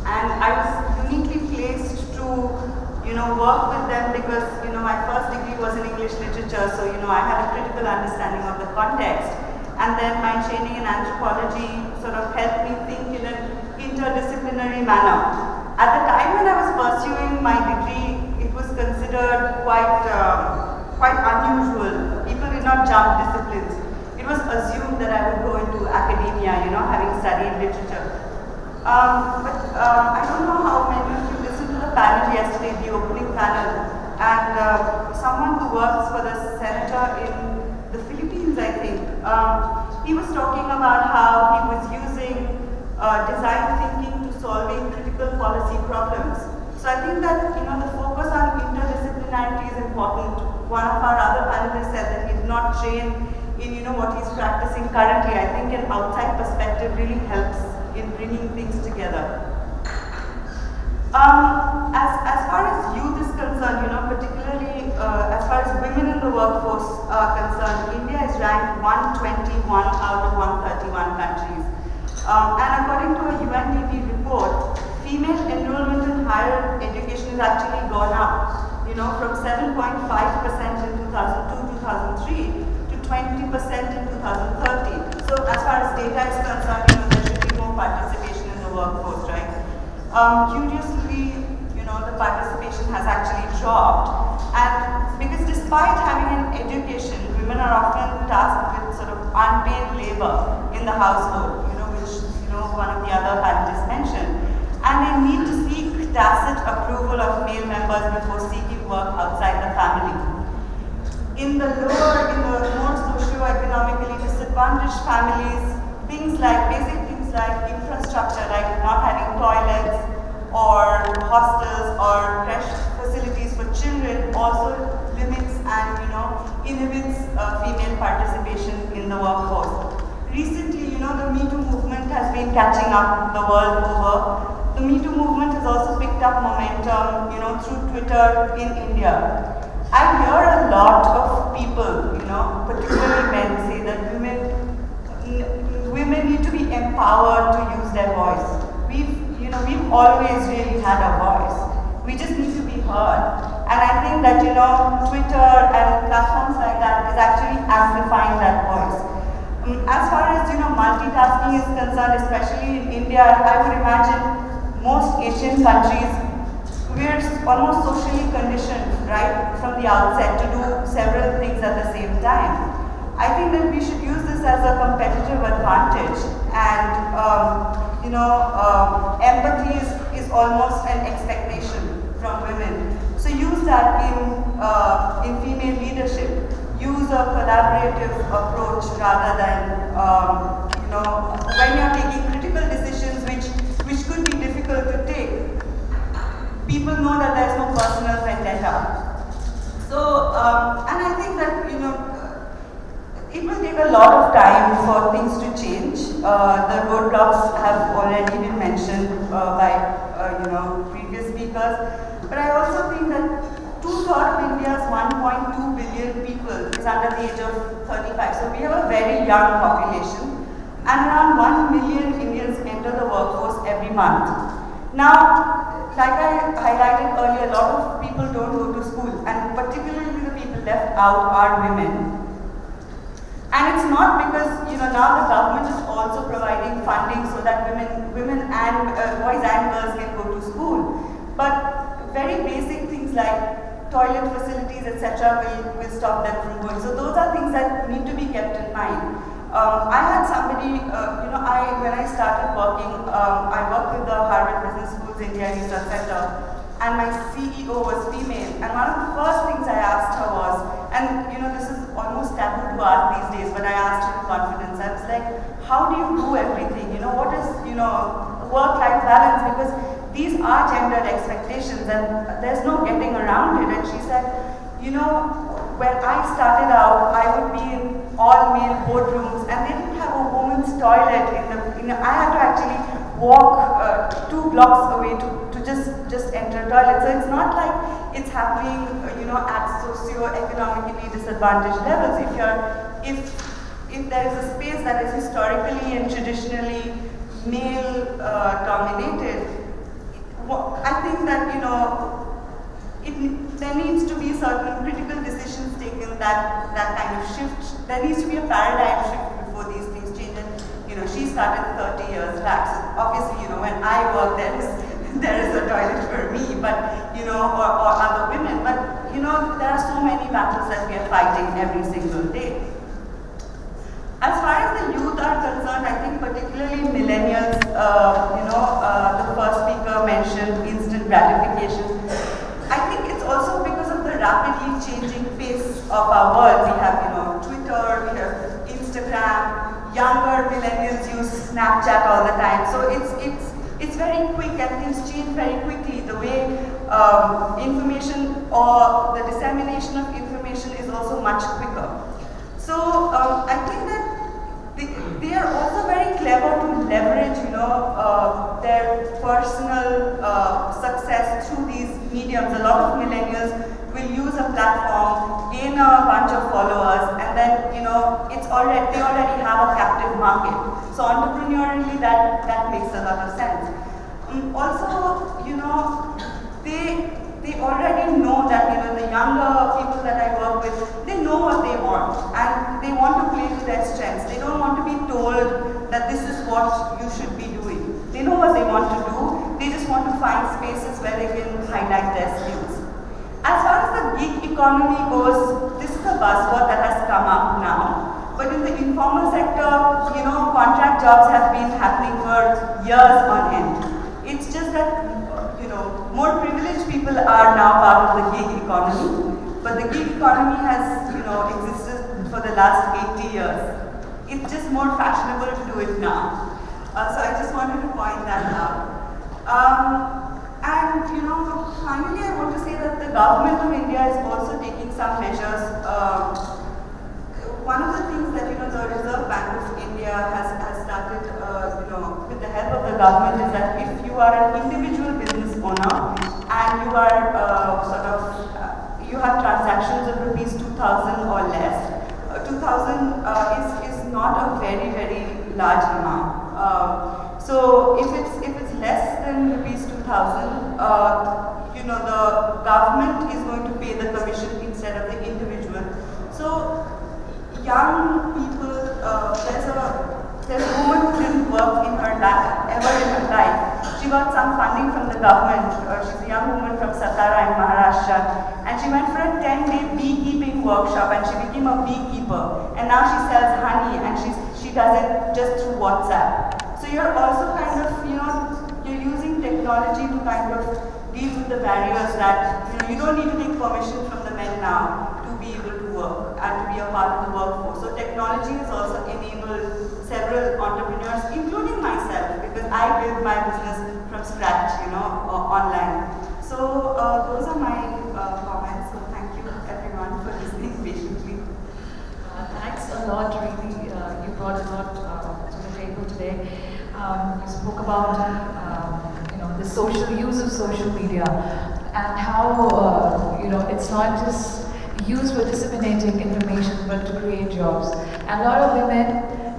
And I was uniquely placed to work with them because, my first degree was in English literature, so, I had a critical understanding of the context. And then my training in anthropology sort of helped me think in an interdisciplinary manner. At the time when I was pursuing my degree, it was considered quite unusual. People did not jump disciplines. It was assumed that I would go into academia, having studied literature. I don't know how many of you listened to the panel yesterday, the opening panel, and someone who works for the senator in the Philippines, I think, he was talking about how he was using design thinking to solving critical policy problems. So I think that the focus on interdisciplinarity is important. One of our other panelists said that he did not train in what he's practicing currently. I think an outside perspective really helps in bringing things together. As far as youth is concerned, particularly as far as women in the workforce are concerned, India is ranked 121 out of 131 countries. And according to a UNDP report, female enrollment in higher education has actually gone up, from 7.5% in 2002-2003 to 20% in 2030. So as far as data is concerned, there should be more participation in the workforce, right? Curiously, the participation has actually dropped, and because despite having an education, women are often tasked with sort of unpaid labor in the household, which one of the other panelists mentioned, and they need to seek tacit approval of male members before seeking work outside the family. In the more socio-economically disadvantaged families, basic things like infrastructure, like not having toilets or hostels or creche facilities for children, also limits and inhibits female participation in the workforce. Recently, the Me Too movement has been catching up the world over. The Me Too movement has also picked up momentum, through Twitter in India. I hear a lot of people, particularly men, say that women need to be empowered to use their voice. We've always really had a voice. We just need to be heard. And I think that, Twitter and platforms like that is actually amplifying that voice. As far as, multitasking is concerned, especially in India, I would imagine most Asian countries, we're almost socially conditioned, right, from the outset to do several things at the same time. I think that we should use this as a competitive advantage, and empathy is almost an expectation from women. So use that in female leadership. Use a collaborative approach rather than when you're taking critical decisions which could be difficult to take. People know that there's no personal vendetta. So and I think that it will take a lot of time for things to change. The roadblocks have already been mentioned by previous speakers, but I also think that 2/3 of India's 1.2 billion people is under the age of 35. So we have a very young population, and around 1 million Indians enter the workforce every month. Now, like I highlighted earlier, a lot of people don't go to school, and particularly the people left out are women. And it's not because now the government is also providing funding so that women and boys and girls can go to school, but very basic things like toilet facilities, etc., will stop them from going. So those are things that need to be kept in mind. I had somebody, when I started working, I worked with the Harvard Business School's India Research Center, and my CEO was female. And one of the first things I asked her was, and this is almost taboo to ask these days, but I asked her in confidence. I was like, how do you do everything? What is work-life balance? Because these are gendered expectations, and there's no getting around it. And she said, you know, when I started out, I would be in all-male boardrooms, and they didn't have a woman's toilet I had to actually walk 2 blocks away to just enter a toilet. So it's not like it's happening, at socio-economically disadvantaged levels. If there is a space that is historically and traditionally male dominated, I think that there needs to be certain critical decisions taken that kind of shift. There needs to be a paradigm shift before these things change. And she started 30 years back. So obviously, when I work, there is a toilet for me, but or other women. But there are so many battles that we are fighting every single day. As far as the youth are concerned, I think particularly millennials, the first speaker mentioned instant gratification. I think it's also because of the rapidly changing pace of our world. We have, Twitter, we have Instagram. Younger millennials use Snapchat all the time. So it's very quick and things change very quickly. The way information or the dissemination of information is also much quicker. So I think that they are also very clever to leverage, their personal success through these mediums. A lot of millennials will use a platform, gain a bunch of followers, and then they already have a captive market. So entrepreneurially, that makes a lot of sense. Also, they already know that the younger people that I work with, they know what they want, and they want to play to their strengths. They don't want to be told that this is what you should be doing. They know what they want to do. They just want to find spaces where they can highlight their skills. As far as the gig economy goes, this is a buzzword that has come up now. But in the informal sector, contract jobs have been happening for years on end. It's just that, more privileged people are now part of the gig economy. But the gig economy has, existed for the last 80 years. It's just more fashionable to do it now. So I just wanted to point that out. And finally I want to say that the government of India is also taking some measures. One of the things that the Reserve Bank of India has started, with the help of the government, is that if you are an individual business owner and you are you have transactions of rupees 2,000 or less, 2,000 is not a very, very large amount. So if it's less than rupees 2,000, the government is going to pay the commission instead of the individual. So young people, there's a woman who didn't work ever in her life. She got some funding from the government. She's a young woman from Satara in Maharashtra, and she went for a 10-day beekeeping workshop, and she became a beekeeper. And now she sells honey, and she does it just through WhatsApp. So you're also kind of, you're using technology to kind of deal with the barriers that, you don't need to take permission from the men now to be able to work and to be a part of the workforce. So technology has also enabled several entrepreneurs, including myself, because I built my business from scratch, online. So those are my comments. So thank you everyone for listening patiently. Thanks a lot, really. You brought a lot to the table today. You spoke about the social use of social media and how it's not just used for disseminating information but to create jobs. And a lot of women,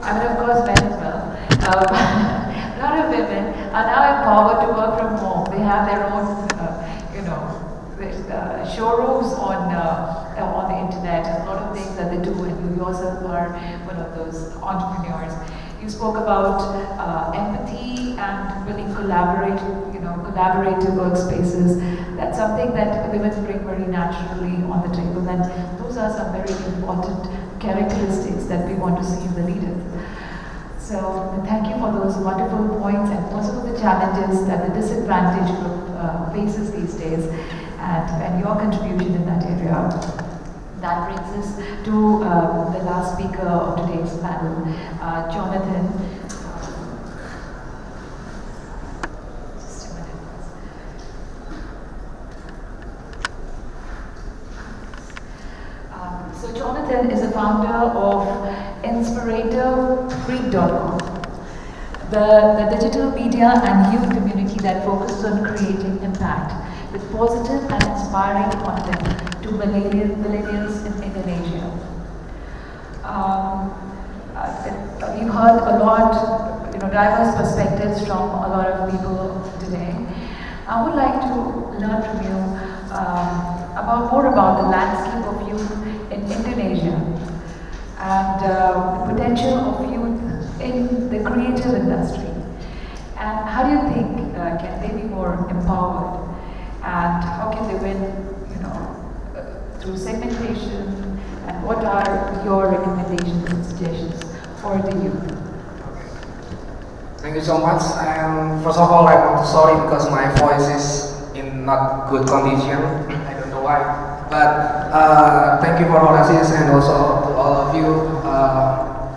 of course men as well, a lot of women are now empowered to work from home. They have their own showrooms on the internet, and a lot of things that they do, and you yourself are one of those entrepreneurs. You spoke about empathy and building collaborative workspaces. That's something that women bring very naturally on the table, and those are some very important characteristics that we want to see in the leaders. So thank you for those wonderful points, and also for the challenges that the disadvantaged group faces these days, and your contribution in that area. That brings us to the last speaker of today's panel, Jonathan. Just a minute. Siddhan is a founder of InspiratorFreak.com, the digital media and youth community that focuses on creating impact with positive and inspiring content to millennials in Indonesia. We've heard a lot, diverse perspectives from a lot of people today. I would like to learn from you more about the landscape of youth in Indonesia and the potential of youth in the creative industry. And how do you think can they be more empowered? And how can they win, through segmentation? And what are your recommendations and suggestions for the youth? Thank you so much. And first of all, I want to sorry because my voice is in not good condition. I don't know why. But thank you for Horasis and also to all of you.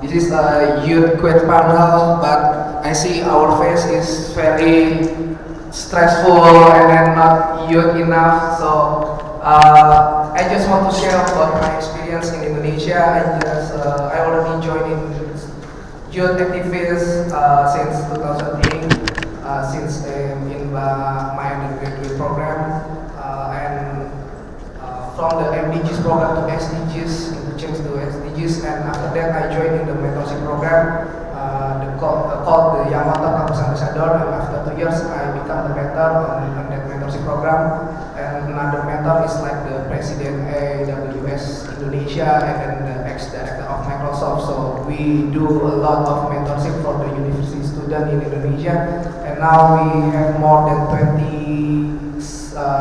This is a youth quit panel, but I see our face is very stressful and then not youth enough. So I just want to share about my experience in Indonesia. I already joined in youth activist since 2008, since in my undergraduate program, and from the MDGs program to SDGs, change to SDGs, and after that I joined in the mentorship program, called the Yamato Campus Ambassador, and after 2 years I become the mentor on that mentorship program, and another mentor is like the President AWS Indonesia and then the ex-director of Microsoft. So we do a lot of mentorship for the university student in Indonesia, and now we have more than 20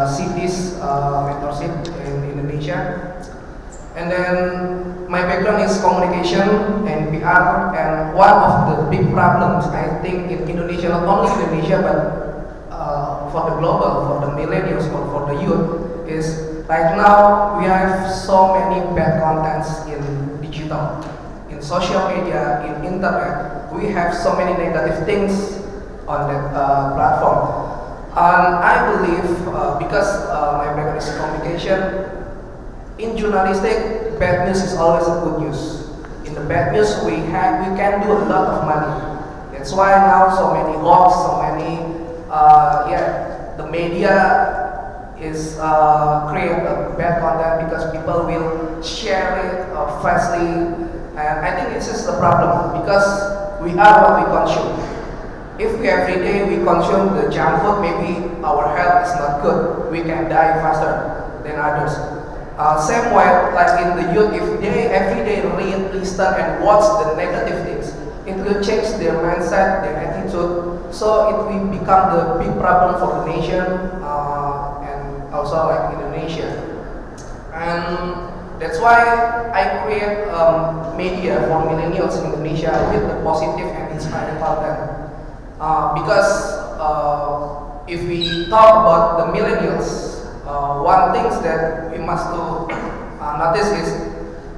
cities mentorship in Indonesia. And then my background is communication and PR, and one of the big problems I think in Indonesia, not only Indonesia but for the global, for the millennials, for the youth, is right now we have so many bad contents in digital, in social media, in internet. We have so many negative things on that platform. And I believe because my background is communication, in journalistic, bad news is always a good news. In the bad news, we can do a lot of money. That's why now so many hoax, so many the media is create a bad content because people will share it fastly, and I think this is the problem because we are what we consume. If we every day we consume the junk food, maybe our health is not good. We can die faster than others. Same way, like in the youth, if they every day read, listen, and watch the negative things, it will change their mindset, their attitude. So it will become the big problem for the nation and also like Indonesia. And that's why I create media for millennials in Indonesia with the positive and inspiring content. Because if we talk about the millennials, one thing that we must notice is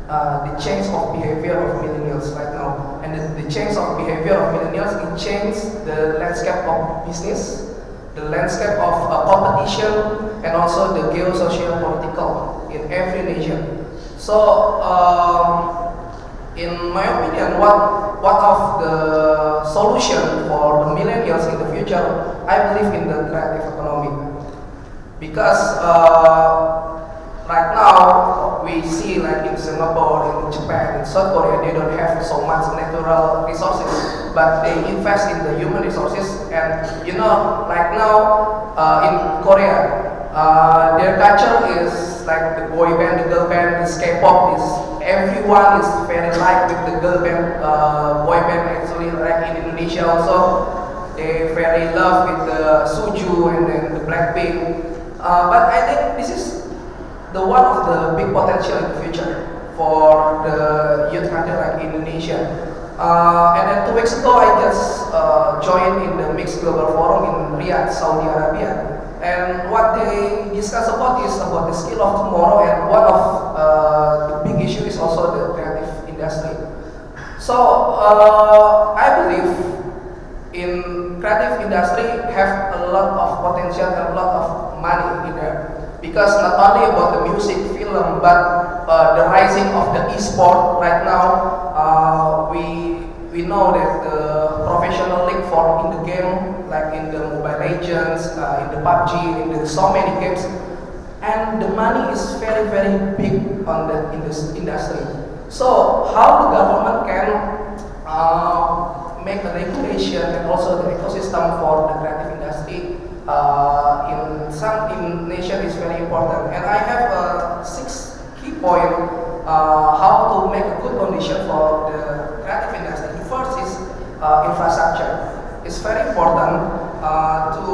the change of behavior of millennials right now. And the change of behavior of millennials, it changed the landscape of business, the landscape of competition, and also the geosocial political in every nation. So, in my opinion, what of the solution for the millennials in the future? I believe in the creative economy, because right now we see like in Singapore, in Japan, in South Korea, they don't have so much natural resources, but they invest in the human resources. And right now in Korea, their culture is like the boy band, the girl band, is K-pop, is everyone is very like with the girl band, boy band. Actually, like in Indonesia also, they very love with the Suju and then the Blackpink. But I think this is the one of the big potential in the future for the youth country like Indonesia. And then 2 weeks ago, I just joined in the Mixed Global Forum in Riyadh, Saudi Arabia. And what they discuss about is about the skill of tomorrow, and one of the big issue is also the creative industry. So I believe in creative industry have a lot of potential and a lot of money in there, because not only about the music, film, but the rising of the e-sport right now. We know that the professional league for in the game, like in the Mobile Legends, in the PUBG, in the so many games, and the money is very big on the in this industry. So how the government can make a regulation and also the ecosystem for the creative industry in nation is very important. And I have 6 key points how to make a good condition for the creative industry. The first is infrastructure. It's very important to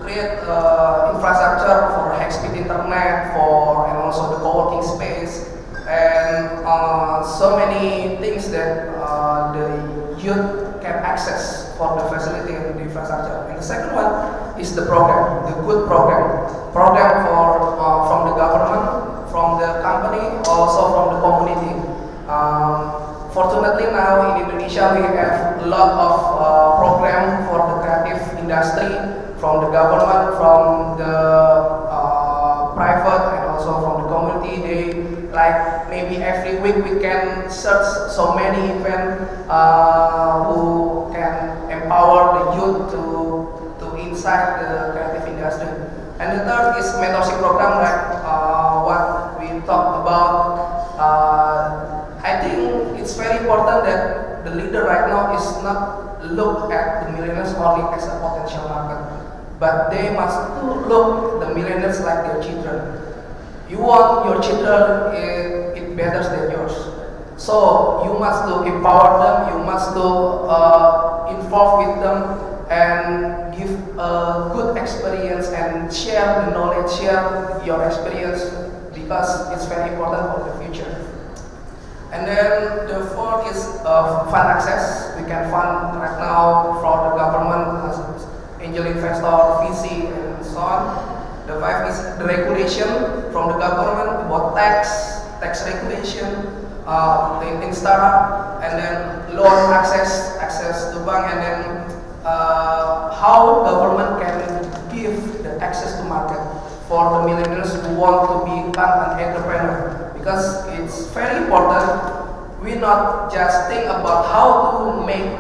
create infrastructure for high-speed internet, and also the co-working space, and so many things that the youth can access for the facility and the infrastructure. And the second one is the program, the good program for from the government, from the company, also from the community. Fortunately now in Indonesia we have a lot of program for the creative industry from the government, from the private, and also from the community. They like maybe every week we can search so many events who can empower the youth to inside the creative industry. And the third is mentorship program, like what we talked about. I think it's very important that the leader right now is not look at the millennials only as a potential market, but they must look the millennials like their children. You want your children, it better than yours. So you must to empower them, you must to involve with them and give a good experience and share the knowledge, share your experience, because it's very important for the future. And then the fourth is fund access. We can fund right now for the government, angel investor, VC, and so on. The five is the regulation from the government about tax regulation in startup, and then loan access to bank, and then how government can give the access to market for the millennials who want to become an entrepreneur. Because it's very important, we not just think about how to make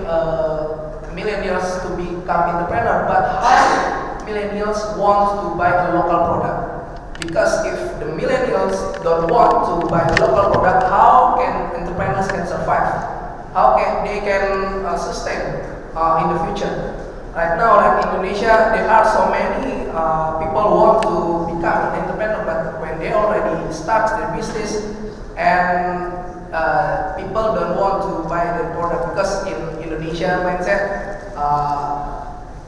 millennials to become entrepreneur, but how millennials want to buy a local product. Because if the millennials don't want to buy a local product, how can entrepreneurs can survive? How can they can sustain in the future? Right now, like Indonesia, there are so many people who want to become an entrepreneur, but when they already start their business and people don't want to buy the product, because in Indonesia mindset,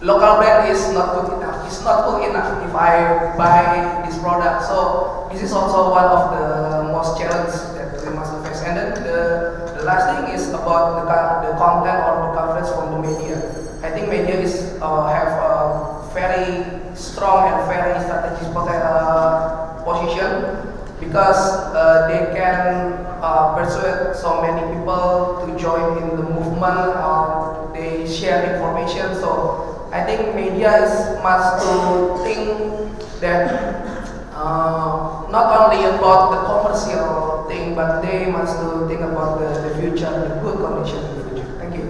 local brand is not good enough. It's not good enough if I buy this product. So this is also one of the most challenges that we must face. And then the last thing is about the content or the coverage from the media. I think media is have a very strong and very strategic position, because they can persuade so many people to join in the movement, or they share information. So I think media must to think that not only about the commercial thing, but they must to think about the future, the good condition in the future. Thank you.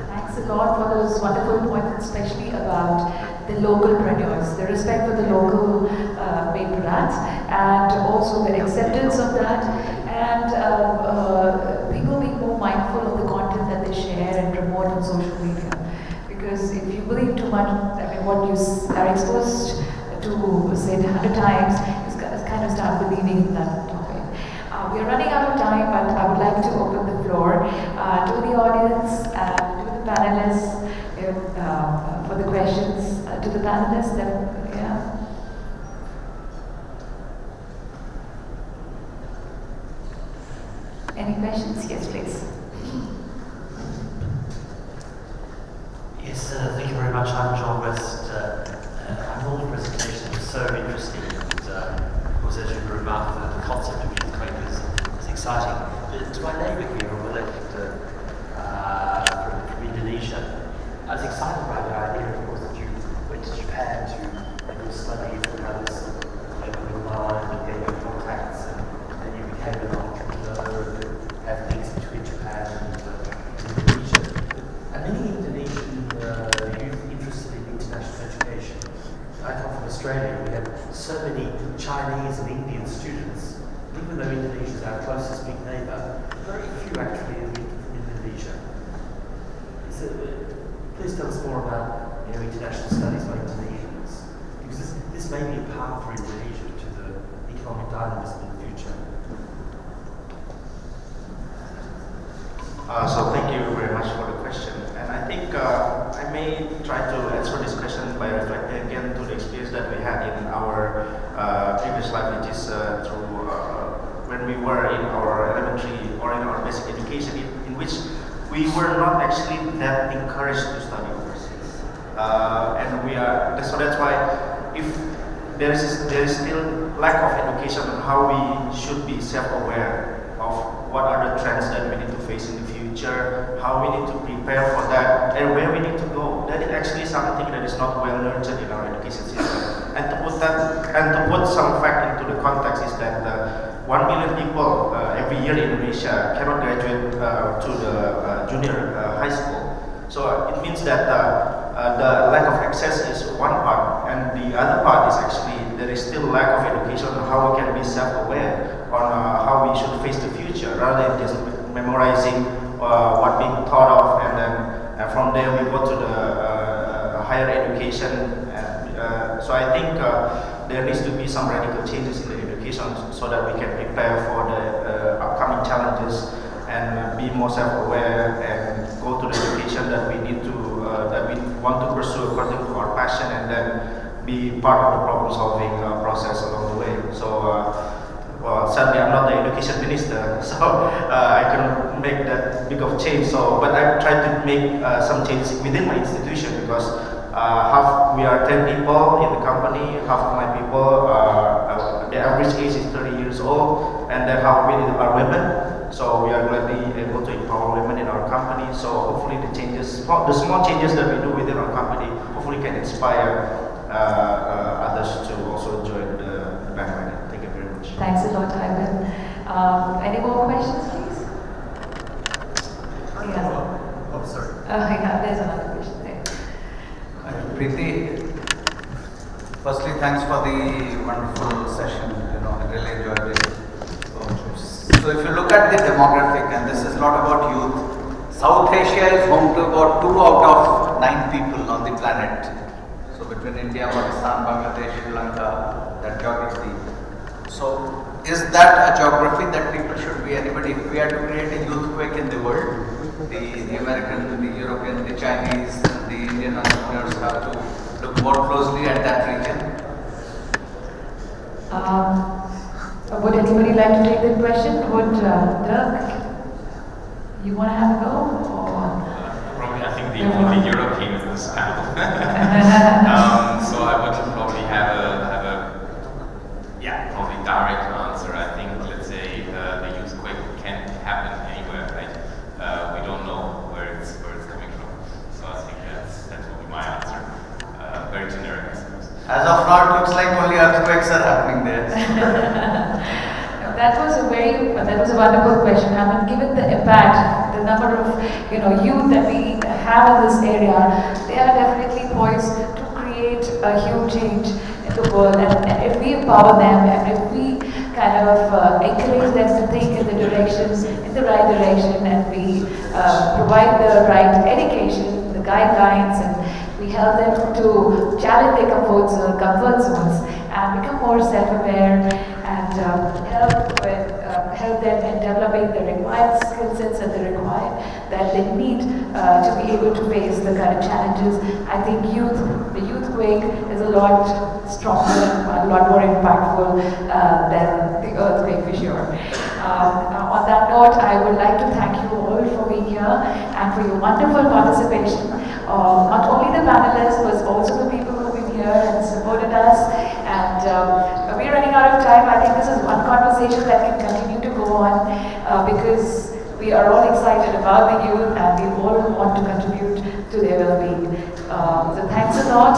Thanks a lot for those wonderful points, especially about the local preneurs, the respect for the local made products, and also the acceptance of that, and people being more mindful of the content that they share and promote on social media. Because if you believe too much, I mean, what you are exposed to, say, 100 times, you kind of start believing in that topic. We are running out of time, but I would like to open the floor to the audience, to the panelists, for the questions to the panelists. Yeah. Any questions? Yes, please. Yes, thank you very much. I'm John West. I thought the presentation was so interesting, and of course, as you grew up, the concept of youth quakers is exciting. But to my neighbour here on the left from Indonesia, I was excited by the idea, of course, that you went to Japan to study and others, with Milan and get your contacts and Australia, we have so many Chinese and Indian students. Even though Indonesia is our closest big neighbour, very few actually in Indonesia. Please tell us more about international studies by Indonesians, because this may be a path for Indonesia to the economic dynamism in the future. So thank you very much for the question, and I think I may try to answer this question by reflecting again to the experience that we had in our previous life, which is through when we were in our elementary or in our basic education, in which we were not actually that encouraged to study overseas, and so that's why if there is still lack of education on how we should be self-aware of what are the trends that we need to face in the future, how we need to prepare for that, and where we need to go. That is actually something that is not well nurtured in our education system. And to put some fact into the context is that 1 million people every year in Indonesia cannot graduate to the junior high school. So it means that the lack of access is one part, and the other part is actually there is still lack of education on how we can be self-aware on how we should face the future, rather than just memorizing what being taught of, and then from there we go to the higher education. So I think there needs to be some radical changes in the education so that we can prepare for the upcoming challenges and be more self-aware and go to the education that we need to that we want to pursue according to our passion, and then be part of the problem-solving process along the way. So. Well, sadly, I'm not the education minister, so I cannot make that big of change. But I've tried to make some changes within my institution, because we are 10 people in the company. Half of my people, the average age is 30 years old, and then half of it are women. So we are gladly able to empower women in our company. So hopefully the small changes that we do within our company, hopefully can inspire others to also join the bandwagon. Thanks a lot, Ivan. Any more questions, please? Yeah. Oh, sorry. Yeah, there's another question there. Preeti, firstly, thanks for the wonderful session. I really enjoyed it. So if you look at the demographic, and this is a lot about youth, South Asia is home to about 2 out of 9 people on the planet. So between India, Pakistan, Bangladesh, Sri Lanka, that geography. So, is that a geography that people should be anybody? If we had to create a youth quake in the world, the American, the European, the Chinese, the Indian entrepreneurs have to look more closely at that region. Would anybody like to take that question? Would Dirk, you want to have a go? Probably, I think the only European in this panel. So I would probably have a probably direct answer. I think, let's say, the youth quake can happen anywhere, right? We don't know where it's coming from. So I think that will be my answer. Very generic, I suppose. As of now, it looks like only earthquakes are happening there. That was a wonderful question. I mean, given the impact, the number of youth that we have in this area, they are definitely poised to create a huge change in the world. And if we empower them, and if we kind of encourage them to think in the right direction, and we provide the right education, the guidelines, and we help them to challenge their comfort zones and become more self-aware, and help them in developing the required skill sets and that they need to be able to face the kind of challenges. I think the youth quake is a lot stronger and a lot more impactful than the earthquake, for sure. On that note, I would like to thank you all for being here and for your wonderful participation. Not only the panelists, but also the people who've been here and supported us. And we're running out of time. I think this is one conversation that can continue to go on because we are all excited about the youth and we all want to contribute to their well-being. So thanks a lot.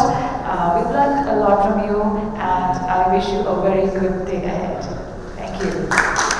We've learned a lot from you, and I wish you a very good day ahead. Thank you.